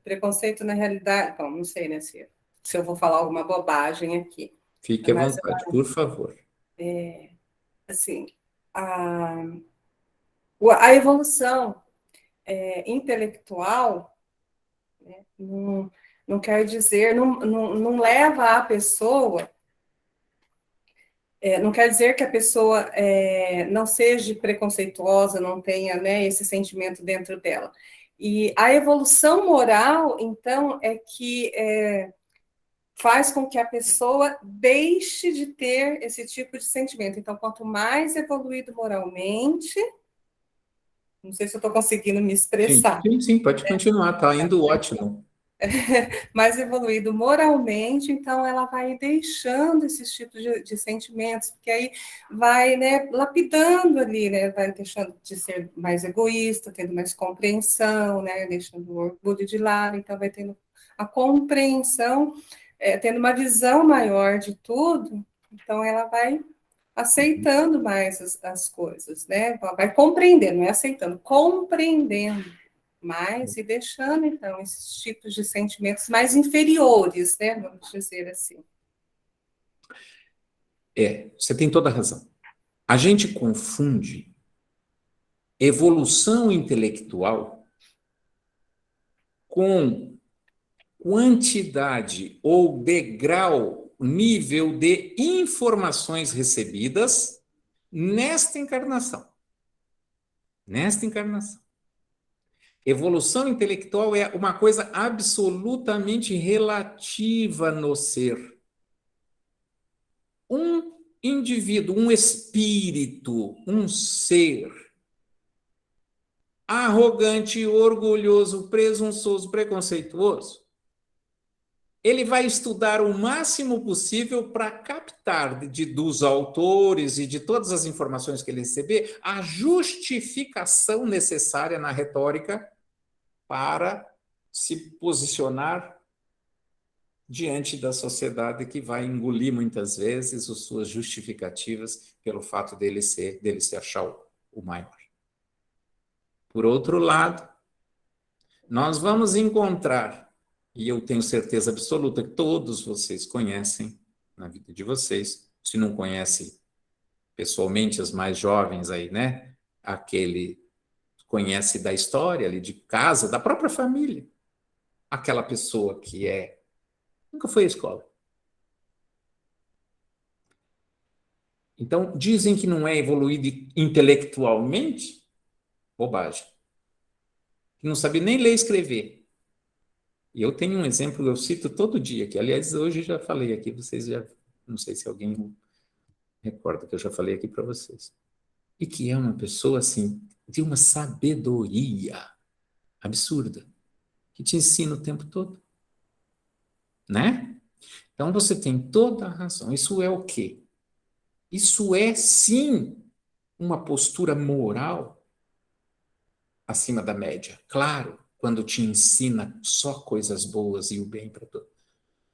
preconceito na realidade, bom, não sei, né, se eu vou falar alguma bobagem aqui, Fique à mas, vontade, por favor. assim, a evolução intelectual, né, não quer dizer, não leva a pessoa, não quer dizer que a pessoa não seja preconceituosa, não tenha, né, esse sentimento dentro dela. E a evolução moral, então, é que faz com que a pessoa deixe de ter esse tipo de sentimento. Então, quanto mais evoluído moralmente, não sei se eu estou conseguindo me Sim, expressar, sim, sim, pode continuar, está indo ótimo. mais evoluído moralmente, então ela vai deixando esses tipos de sentimentos, porque aí vai, né, lapidando ali, né, vai deixando de ser mais egoísta, tendo mais compreensão, né, deixando o orgulho de lado, então vai tendo a compreensão, tendo uma visão maior de tudo, então ela vai aceitando mais as coisas, né, ela vai compreendendo, não é aceitando, compreendendo mais e deixando, então, esses tipos de sentimentos mais inferiores, né? Vamos dizer assim. Você tem toda a razão. A gente confunde evolução intelectual com quantidade ou degrau, nível de informações recebidas nesta encarnação. Nesta encarnação. Evolução intelectual é uma coisa absolutamente relativa no ser. Um indivíduo, um espírito, um ser arrogante, orgulhoso, presunçoso, preconceituoso, ele vai estudar o máximo possível para captar dos autores e de todas as informações que ele receber a justificação necessária na retórica para se posicionar diante da sociedade que vai engolir muitas vezes as suas justificativas pelo fato dele se achar o maior. Por outro lado, nós vamos encontrar, e eu tenho certeza absoluta que todos vocês conhecem na vida de vocês, se não conhecem pessoalmente as mais jovens aí, né? Aquele conhece da história ali de casa, da própria família. Aquela pessoa que nunca foi à escola. Então, dizem que não é evoluído intelectualmente, bobagem. Que não sabe nem ler e escrever. E eu tenho um exemplo, eu cito todo dia, que aliás hoje já falei aqui, vocês já, não sei se alguém recorda que eu já falei aqui para vocês. E que é uma pessoa assim, de uma sabedoria absurda, que te ensina o tempo todo. Né? Então você tem toda a razão. Isso é o quê? Isso é, sim, uma postura moral acima da média. Claro, quando te ensina só coisas boas e o bem para todos.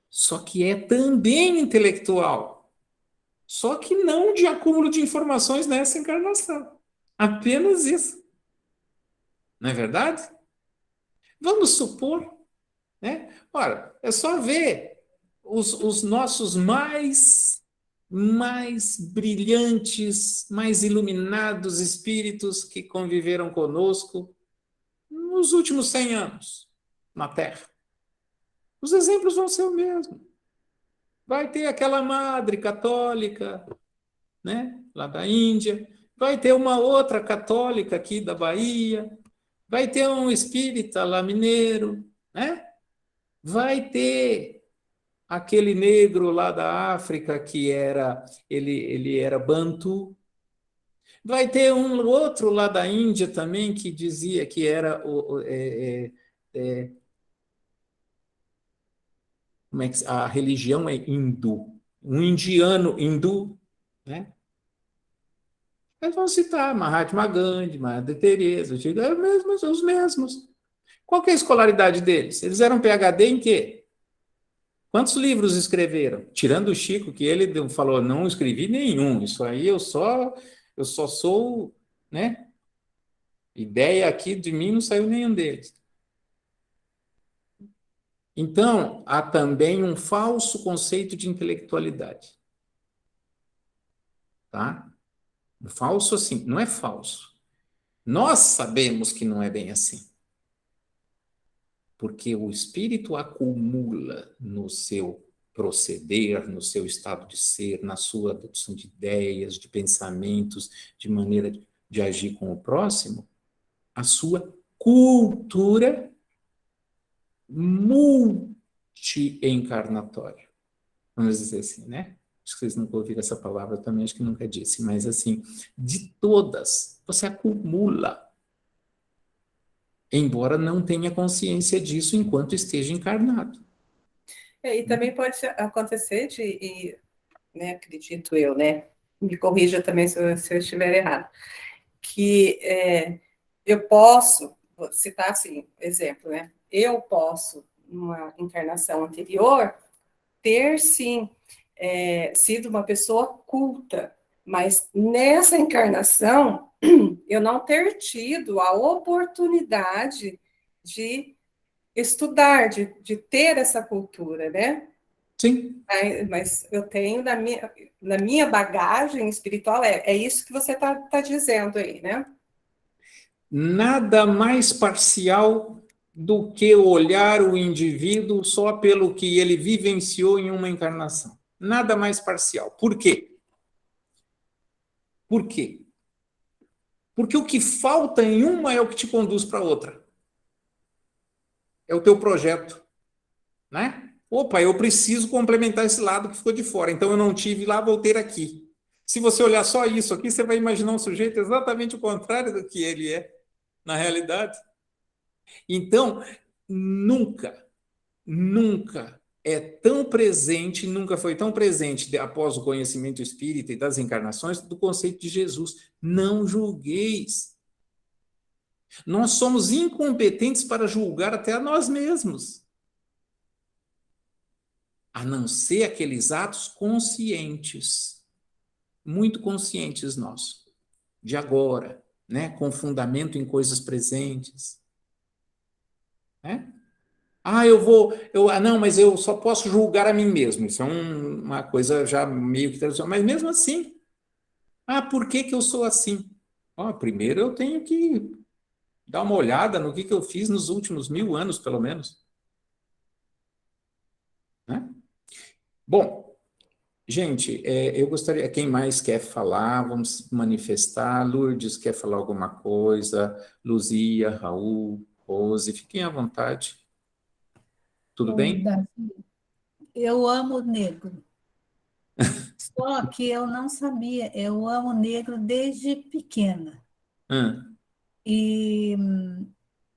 Só que é também intelectual. Só que não de acúmulo de informações nessa encarnação. Apenas isso. Não é verdade? Vamos supor, né? Ora, é só ver os nossos mais brilhantes, mais iluminados espíritos que conviveram conosco nos últimos 100 anos na Terra. Os exemplos vão ser o mesmo. Vai ter aquela madre católica, né, lá da Índia, vai ter uma outra católica aqui da Bahia, vai ter um espírita lá mineiro, né? Vai ter aquele negro lá da África que ele era bantu. Vai ter um outro lá da Índia também que dizia que era a religião é hindu. Um indiano hindu, né? Eles vão citar Mahatma Gandhi, Madre Teresa, os mesmos. Qual que é a escolaridade deles? Eles eram PhD em quê? Quantos livros escreveram? Tirando o Chico, que ele falou, não escrevi nenhum, isso aí eu só sou, né? Ideia aqui de mim não saiu nenhum deles. Então, há também um falso conceito de intelectualidade. Tá? Um falso assim, não é falso. Nós sabemos que não é bem assim. Porque o espírito acumula no seu proceder, no seu estado de ser, na sua adoção de ideias, de pensamentos, de maneira de agir com o próximo, a sua cultura multi-encarnatória. Vamos dizer assim, né? Acho que vocês nunca ouviram essa palavra, eu também acho que nunca disse, mas assim, de todas, você acumula, embora não tenha consciência disso enquanto esteja encarnado. E também pode acontecer né, acredito eu, né? Me corrija também se eu estiver errado. Que eu posso, vou citar assim, exemplo, né? Eu posso, numa encarnação anterior, ter, sim, sido uma pessoa culta, mas nessa encarnação, eu não ter tido a oportunidade de estudar, de ter essa cultura, né? Sim. Mas eu tenho na minha bagagem espiritual, é isso que você tá dizendo aí, né? Nada mais parcial do que olhar o indivíduo só pelo que ele vivenciou em uma encarnação. Nada mais parcial. Por quê? Por quê? Porque o que falta em uma é o que te conduz para outra. É o teu projeto, né? Opa, eu preciso complementar esse lado que ficou de fora. Então eu não tive lá, vou ter aqui. Se você olhar só isso aqui, você vai imaginar um sujeito exatamente o contrário do que ele é na realidade. Então, nunca, nunca é tão presente, nunca foi tão presente após o conhecimento espírita e das encarnações do conceito de Jesus. Não julgueis. Nós somos incompetentes para julgar até a nós mesmos. A não ser aqueles atos conscientes, muito conscientes nós, de agora, né? Com fundamento em coisas presentes. Né? Não, mas eu só posso julgar a mim mesmo. Isso é uma coisa já meio que tradicional. Mas mesmo assim, por que que eu sou assim? Primeiro eu tenho que dar uma olhada no que eu fiz nos últimos 1000 anos, pelo menos. Né? Bom, gente, eu gostaria, quem mais quer falar, vamos se manifestar. Lourdes quer falar alguma coisa, Luzia, Raul, Rose, fiquem à vontade. Tudo bem? Davi, eu amo negro. Só que eu não sabia, eu amo negro desde pequena. Hum, E,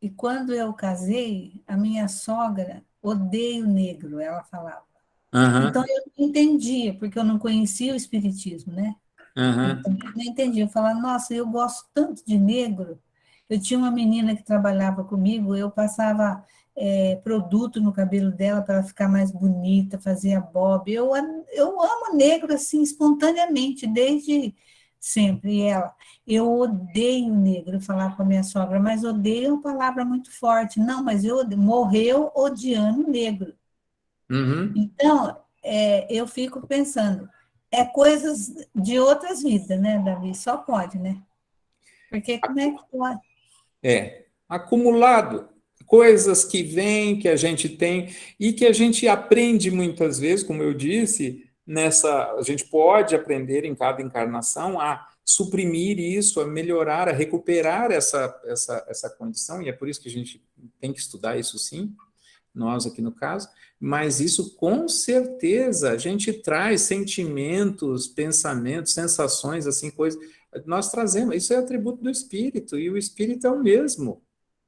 e quando eu casei, a minha sogra odeia o negro, ela falava. Então aham, eu não entendia, porque eu não conhecia o espiritismo, né? aham, Então eu não entendia. Eu falava, nossa, eu gosto tanto de negro. Eu tinha uma menina que trabalhava comigo, eu passava produto no cabelo dela para ela ficar mais bonita, fazia bob. Eu amo negro assim espontaneamente, desde sempre. E ela, eu odeio negro, eu falava com a minha sogra, mas odeio é uma palavra muito forte. Não, mas morreu odiando negro. uhum. Então, eu fico pensando, é coisas de outras vidas, né, Davi? Só pode, né? Porque como é que pode? Acumulado, coisas que vêm, que a gente tem e que a gente aprende muitas vezes, como eu disse, a gente pode aprender em cada encarnação a suprimir isso, a melhorar, a recuperar essa condição, e é por isso que a gente tem que estudar isso sim, nós aqui no caso, mas isso com certeza a gente traz sentimentos, pensamentos, sensações, assim, coisas, nós trazemos, isso é atributo do espírito, e o espírito é o mesmo,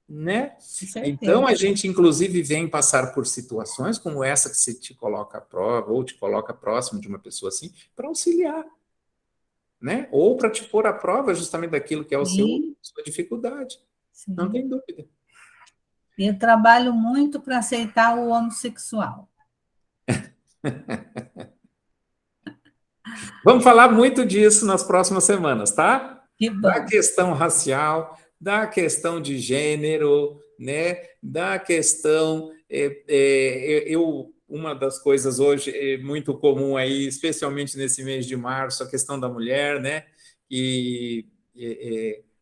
né? Com Então, certeza. a gente, inclusive, vem passar por situações como essa que se te coloca à prova, ou te coloca próximo de uma pessoa assim, para auxiliar, né? Ou para te pôr à prova justamente daquilo que é Sim, sua dificuldade. Não sim. tem dúvida. Eu trabalho muito para aceitar o homossexual. Vamos falar muito disso nas próximas semanas, tá? Que Da bom. questão racial, da questão de gênero, né? Da questão. Uma das coisas hoje muito comum aí, especialmente nesse mês de março, a questão da mulher, né? E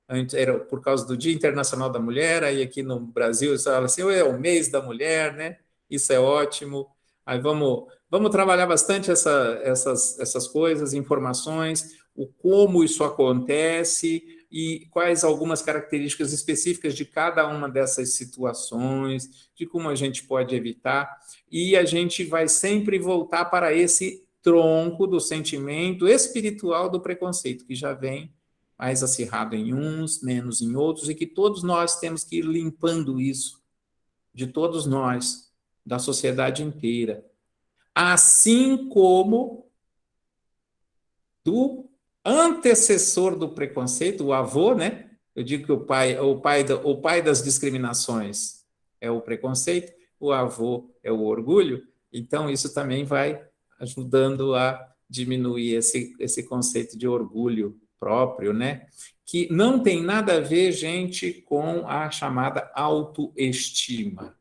antes era por causa do Dia Internacional da Mulher, aí aqui no Brasil eles falam assim, é o mês da mulher, né? Isso é ótimo. Aí vamos trabalhar bastante essas coisas, informações, o como isso acontece e quais algumas características específicas de cada uma dessas situações, de como a gente pode evitar. E a gente vai sempre voltar para esse tronco do sentimento espiritual do preconceito, que já vem mais acirrado em uns, menos em outros, e que todos nós temos que ir limpando isso, de todos nós, da sociedade inteira. Assim como do antecessor do preconceito, o avô, né? Eu digo que o pai das discriminações é o preconceito, o avô é o orgulho, então isso também vai ajudando a diminuir esse conceito de orgulho próprio, né? Que não tem nada a ver, gente, com a chamada autoestima.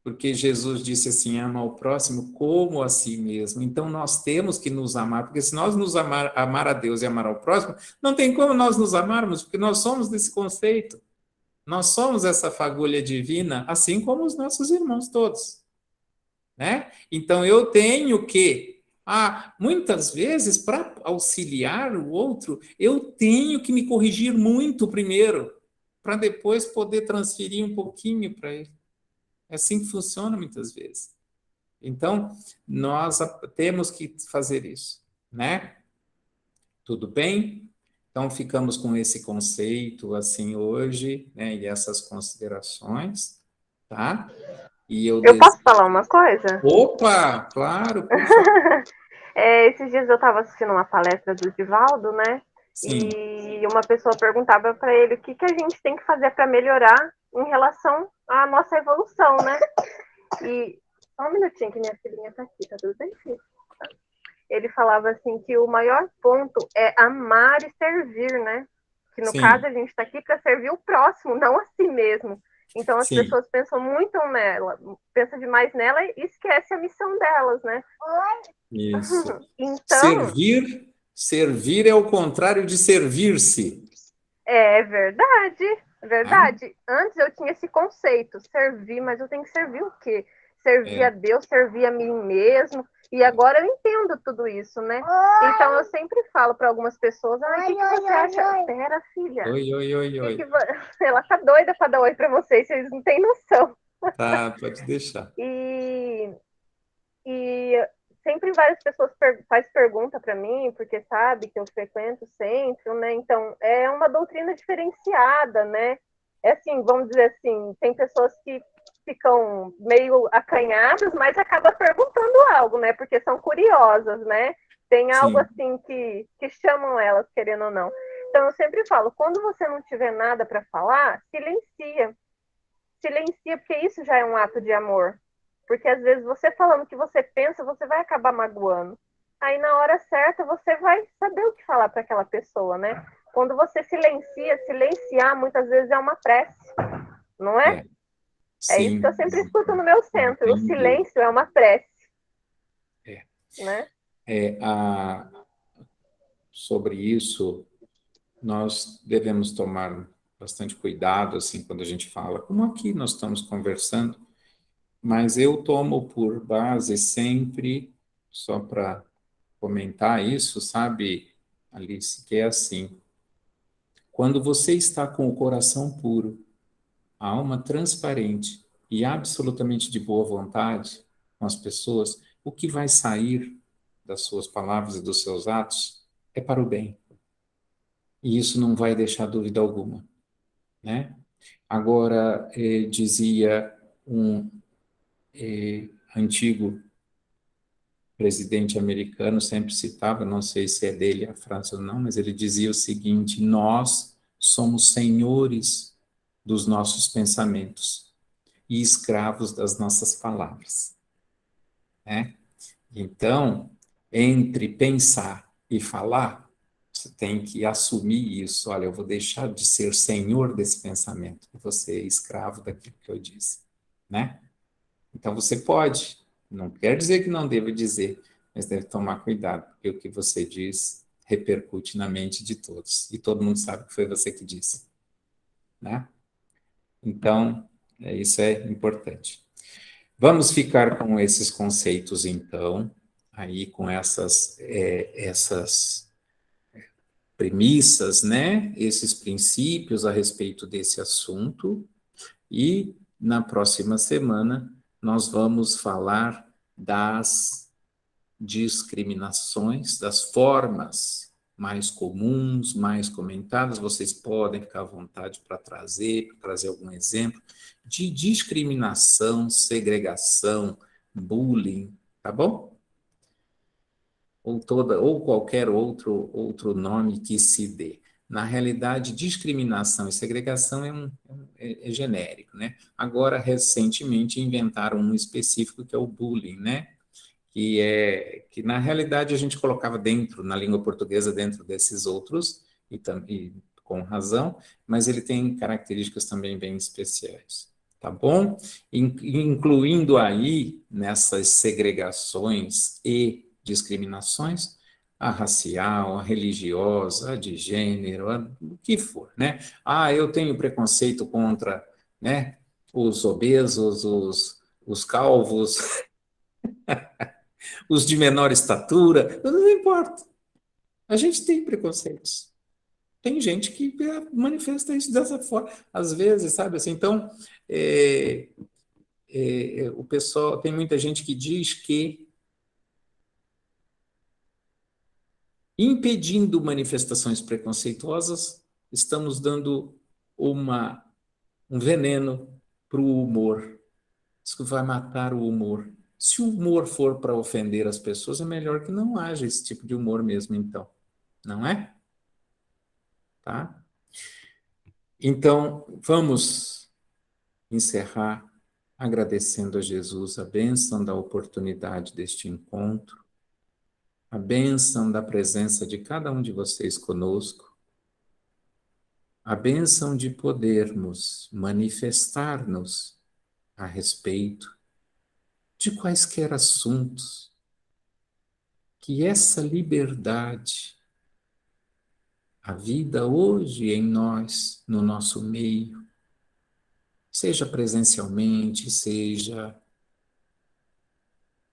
porque Jesus disse assim, ama ao próximo como a si mesmo. Então, nós temos que nos amar, porque se nós nos amar a Deus e amar ao próximo, não tem como nós nos amarmos, porque nós somos desse conceito. Nós somos essa fagulha divina, assim como os nossos irmãos todos, né? Então, eu tenho que, muitas vezes, para auxiliar o outro, eu tenho que me corrigir muito primeiro, para depois poder transferir um pouquinho para ele. É assim que funciona muitas vezes. Então, nós temos que fazer isso, né? Tudo bem? Então, ficamos com esse conceito, assim, hoje, né? E essas considerações, tá? E eu posso falar uma coisa? Opa, claro, por favor. Esses dias eu estava assistindo uma palestra do Divaldo, né? Sim. E uma pessoa perguntava para ele o que a gente tem que fazer para melhorar em relação à nossa evolução, né? E só um minutinho que minha filhinha tá aqui, tá tudo bem, filho? Ele falava assim que o maior ponto é amar e servir, né? Que no caso a gente está aqui para servir o próximo, não a si mesmo. Então as pessoas pensam muito nela, pensam demais nela e esquece a missão delas, né? Isso. Então, servir é o contrário de servir-se. É verdade. Antes eu tinha esse conceito, servir, mas eu tenho que servir o quê? Servir a Deus, servir a mim mesmo. E agora eu entendo tudo isso, né? Então eu sempre falo para algumas pessoas, o que você acha? Pera, filha. Oi. Ela tá doida para dar oi para vocês não têm noção. Tá, pode deixar. E sempre várias pessoas fazem pergunta para mim, porque sabe que eu frequento o centro, né? Então, é uma doutrina diferenciada, né? É assim, vamos dizer assim, tem pessoas que ficam meio acanhadas, mas acabam perguntando algo, né? Porque são curiosas, né? Tem algo assim que chamam elas, querendo ou não. Então, eu sempre falo, quando você não tiver nada para falar, silencia. Silencia, porque isso já é um ato de amor. Porque às vezes você falando o que você pensa, você vai acabar magoando. Aí na hora certa você vai saber o que falar para aquela pessoa, né? Quando você silenciar muitas vezes é uma prece, não é? É isso que eu sempre escuto no meu centro. O silêncio é uma prece. Né? Sobre isso, nós devemos tomar bastante cuidado, assim, quando a gente fala, como aqui nós estamos conversando, mas eu tomo por base sempre, só para comentar isso, sabe, Alice, que é assim, quando você está com o coração puro, a alma transparente e absolutamente de boa vontade com as pessoas, o que vai sair das suas palavras e dos seus atos é para o bem. E isso não vai deixar dúvida alguma, né? Agora, dizia um antigo presidente americano, sempre citava, não sei se é dele a frase ou não, mas ele dizia o seguinte: nós somos senhores dos nossos pensamentos e escravos das nossas palavras, né? Então, entre pensar e falar, você tem que assumir isso. Olha, eu vou deixar de ser senhor desse pensamento, e você é escravo daquilo que eu disse, né? Então, você pode, não quer dizer que não deva dizer, mas deve tomar cuidado, porque o que você diz repercute na mente de todos, e todo mundo sabe que foi você que disse, né? Então, isso é importante. Vamos ficar com esses conceitos, então, aí com essas premissas, né? Esses princípios a respeito desse assunto, e na próxima semana nós vamos falar das discriminações, das formas mais comuns, mais comentadas. Vocês podem ficar à vontade para trazer algum exemplo de discriminação, segregação, bullying, tá bom? Ou qualquer outro nome que se dê. Na realidade, discriminação e segregação é genérico, né? Agora, recentemente, inventaram um específico que é o bullying, né? Que na realidade a gente colocava dentro, na língua portuguesa, dentro desses outros, e com razão, mas ele tem características também bem especiais, tá? tá bom? Incluindo aí, nessas segregações e discriminações, a racial, a religiosa, a de gênero, o que for, né? Ah, eu tenho preconceito contra, né, os obesos, os calvos, os de menor estatura, não importa. A gente tem preconceitos. Tem gente que manifesta isso dessa forma, às vezes, sabe assim? Então, o pessoal, tem muita gente que diz que impedindo manifestações preconceituosas, estamos dando um veneno para o humor. Isso vai matar o humor. Se o humor for para ofender as pessoas, é melhor que não haja esse tipo de humor mesmo, então. Não é? Tá? Então, vamos encerrar agradecendo a Jesus a bênção da oportunidade deste encontro, a bênção da presença de cada um de vocês conosco, a bênção de podermos manifestar-nos a respeito de quaisquer assuntos, que essa liberdade, a vida hoje em nós, no nosso meio, seja presencialmente, seja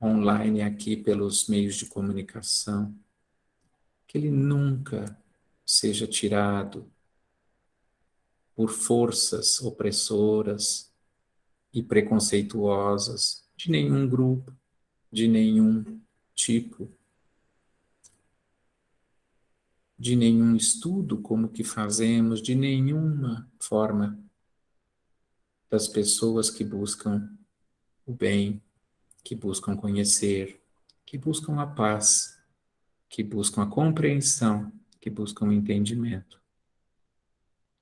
online aqui pelos meios de comunicação, que ele nunca seja tirado por forças opressoras e preconceituosas de nenhum grupo, de nenhum tipo, de nenhum estudo como que fazemos, de nenhuma forma das pessoas que buscam o bem, que buscam conhecer, que buscam a paz, que buscam a compreensão, que buscam o entendimento.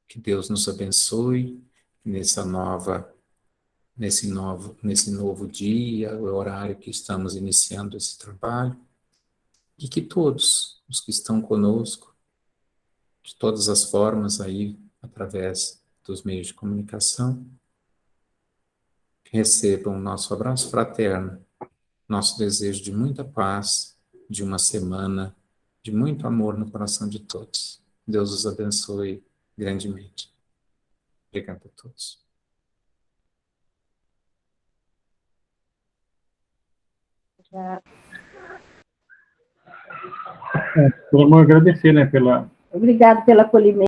Que Deus nos abençoe nesse novo dia, o horário que estamos iniciando esse trabalho, e que todos os que estão conosco, de todas as formas aí, através dos meios de comunicação, recebam nosso abraço fraterno, nosso desejo de muita paz, de uma semana de muito amor no coração de todos. Deus os abençoe grandemente. Obrigado a todos. Vamos agradecer, né, Obrigado pelo acolhimento.